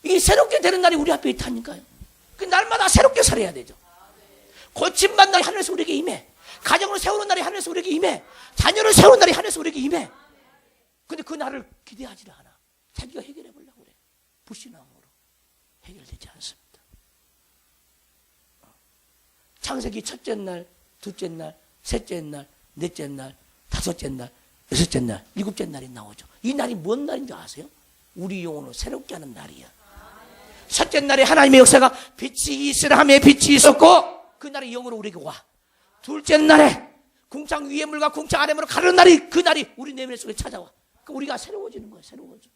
이게 새롭게 되는 날이 우리 앞에 있다니까요. 그 날마다 새롭게 살아야 되죠. 고침받는 날이 하늘에서 우리에게 임해. 가정을 세우는 날이 하늘에서 우리에게 임해. 자녀를 세우는 날이 하늘에서 우리에게 임해. 근데 그 날을 기대하지를 않아. 자기가 해결해 보려고 그래. 불신앙으로 해결되지 않습니다. 창세기 첫째 날, 둘째 날, 셋째 날, 넷째 날, 다섯째 날, 여섯째 날, 일곱째 날이 나오죠. 이 날이 뭔 날인 줄 아세요? 우리 영혼을 새롭게 하는 날이야. 첫째 날에 하나님의 역사가 빛이 있으라 하며 빛이 있었고 그 날이 영으로 우리에게 와. 둘째 날에 궁창 위의 물과 궁창 아래 물을 가르는 날이 그 날이 우리 내면 속에 찾아와. 그럼 우리가 새로워지는 거야. 새로워져.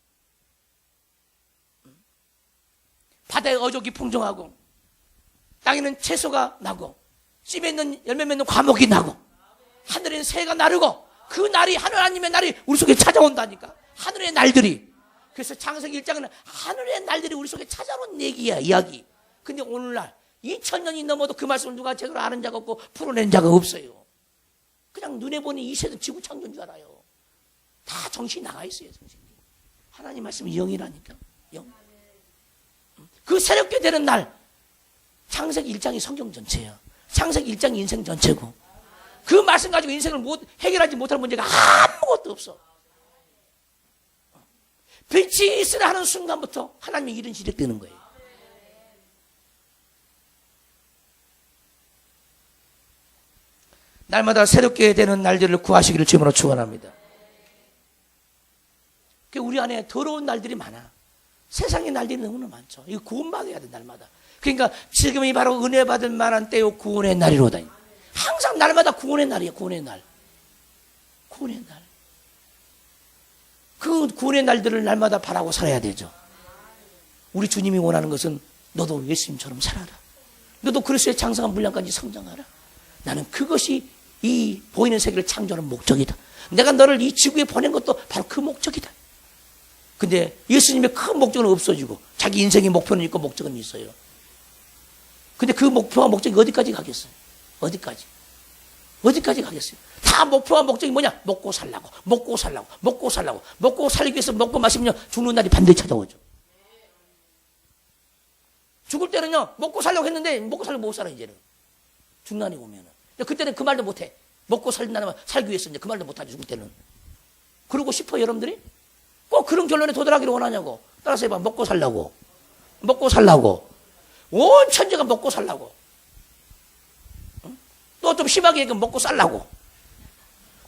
바다의 어족이 풍성하고 땅에는 채소가 나고 씨에 있는 열매 맺는 과목이 나고 하늘에는 새가 나르고 그 날이 하나님의 날이 우리 속에 찾아온다니까. 하늘의 날들이. 그래서 창세기 1장은 하늘의 날들이 우리 속에 찾아온 얘기야. 이야기. 근데 오늘날 2000년이 넘어도 그 말씀을 누가 제대로 아는 자가 없고 풀어낸 자가 없어요. 그냥 눈에 보니 이 세상 지구 창조인 줄 알아요. 다 정신이 나가 있어요. 정신이. 하나님 말씀이 영이라니까. 영. 그 새롭게 되는 날 창세기 1장이 성경 전체예요. 창세기 1장이 인생 전체고 그 말씀 가지고 인생을 해결하지 못할 문제가 아무것도 없어. 빛이 있으라 하는 순간부터 하나님의 일은 시작되는 거예요. 날마다 새롭게 되는 날들을 구하시기를 주님으로 축원합니다. 우리 안에 더러운 날들이 많아. 세상의 날들이 너무나 많죠. 이거 구원받아야 돼 날마다. 그러니까 지금이 바로 은혜 받을 만한 때요 구원의 날이로다. 항상 날마다 구원의 날이에요. 구원의 날. 구원의 날. 그 구원의 날들을 날마다 바라고 살아야 되죠. 우리 주님이 원하는 것은 너도 예수님처럼 살아라. 너도 그리스도의 장성한 분량까지 성장하라. 나는 그것이 이 보이는 세계를 창조하는 목적이다. 내가 너를 이 지구에 보낸 것도 바로 그 목적이다. 근데 예수님의 큰 목적은 없어지고 자기 인생의 목표는 있고 목적은 있어요. 근데 그 목표와 목적이 어디까지 가겠어요? 어디까지 가겠어요? 다 목표와 목적이 뭐냐? 먹고 살라고. 먹고 살기 위해서 먹고 마시면 죽는 날이 반드시 찾아오죠. 죽을 때는요, 먹고 살려고 했는데 먹고 살려고 못 살아, 이제는. 죽는 날이 오면은. 그때는 그 말도 못 해. 먹고 살려면 살기 위해서 이제 그 말도 못 하죠, 죽을 때는. 그러고 싶어, 여러분들이? 꼭 그런 결론에 도달하기를 원하냐고. 따라서 해봐. 먹고 살라고. 온 천지가 먹고 살라고. 또 좀 심하게 얘기하면 먹고 살라고.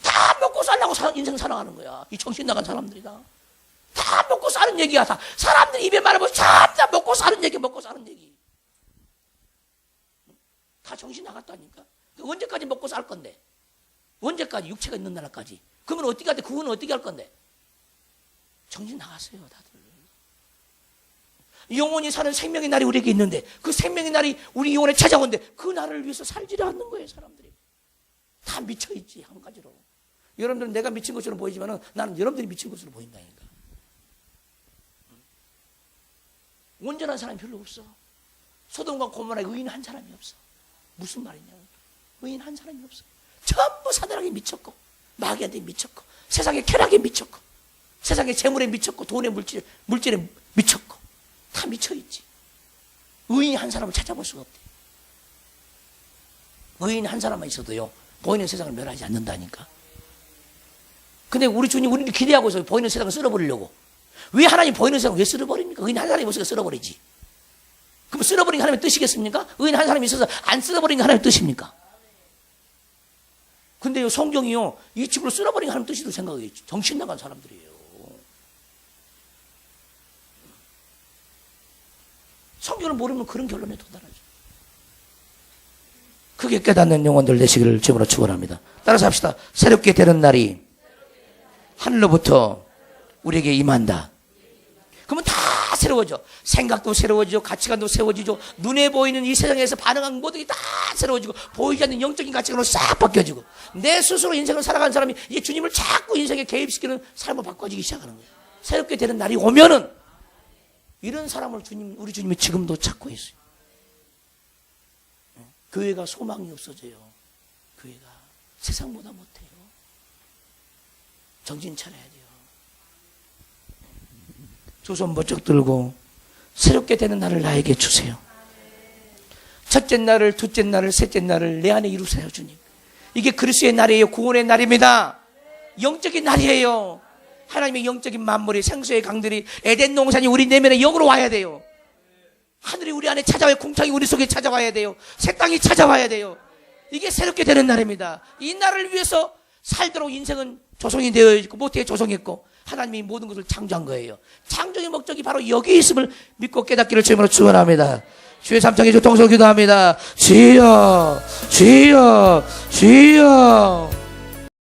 다 먹고 살라고 인생 살아가는 거야. 이 정신 나간 사람들이다. 다 먹고 사는 얘기야. 다 사람들이 입에 말하면 전부 다 먹고 사는 얘기, 먹고 사는 얘기. 다 정신 나갔다니까. 언제까지 먹고 살 건데? 언제까지? 육체가 있는 날까지. 그러면 어떻게 할 때, 그건 어떻게 할 건데? 정신 나갔어요, 다들. 영원히 사는 생명의 날이 우리에게 있는데, 그 생명의 날이 우리 영혼에 찾아오는데, 그 날을 위해서 살지를 않는 거예요, 사람들이. 다 미쳐있지, 한 가지로. 여러분들은 내가 미친 것처럼 보이지만 나는 여러분들이 미친 것으로 보인다니까. 온전한 사람이 별로 없어. 소돔과 고모라에 의인 한 사람이 없어. 무슨 말이냐? 의인 한 사람이 없어. 전부 사단에게 미쳤고, 마귀한테 미쳤고, 세상의 쾌락에 미쳤고, 세상의 재물에 미쳤고, 돈의 물질에 미쳤고, 다 미쳐있지. 의인 한 사람을 찾아볼 수가 없대. 의인 한 사람만 있어도요, 보이는 세상을 멸하지 않는다니까. 근데 우리 주님 우리를 기대하고 있어요. 보이는 세상을 쓸어버리려고. 왜 하나님 보이는 세상을 왜 쓸어버립니까? 의인 한 사람이 없으니까 쓸어버리지. 그럼 쓸어버린 게 하나님의 뜻이겠습니까? 의인 한 사람이 있어서 안 쓸어버린 게 하나님의 뜻입니까? 근데요, 성경이요, 이 친구를 쓸어버린 게 하나님의 뜻이라고 생각해요. 정신 나간 사람들이에요. 성경을 모르면 그런 결론에 도달하죠. 크게 깨닫는 영혼들 되시기를 주님으로 축원합니다. 따라서 합시다. 새롭게 되는 날이 하늘로부터 우리에게 임한다. 그러면 다 새로워져. 생각도 새로워지죠. 가치관도 새로워지죠. 눈에 보이는 이 세상에서 반응한 모든 게 다 새로워지고, 보이지 않는 영적인 가치관으로 싹 바뀌어지고, 내 스스로 인생을 살아가는 사람이 이제 주님을 자꾸 인생에 개입시키는 삶으로 바꿔지기 시작하는 거예요. 새롭게 되는 날이 오면은 이런 사람을 우리 주님이 지금도 찾고 있어요. 교회가 소망이 없어져요. 교회가 세상보다 못해요. 정신 차려야 돼요. 두 손 번쩍 들고 새롭게 되는 날을 나에게 주세요. 첫째 날을, 둘째 날을, 셋째 날을 내 안에 이루세요, 주님. 이게 그리스도의 날이에요. 구원의 날입니다. 영적인 날이에요. 하나님의 영적인 만물이, 생수의 강들이, 에덴 농산이 우리 내면에 영으로 와야 돼요. 하늘이 우리 안에 찾아와야, 궁창이 우리 속에 찾아와야 돼요. 새 땅이 찾아와야 돼요. 이게 새롭게 되는 날입니다. 이 날을 위해서 살도록 인생은 조성이 되어 있고, 모태에 조성했고, 하나님이 모든 것을 창조한 거예요. 창조의 목적이 바로 여기 있음을 믿고 깨닫기를 주님으로 축원합니다. 주의 삼창에 통성을 기도합니다. 주여, 주여, 주여.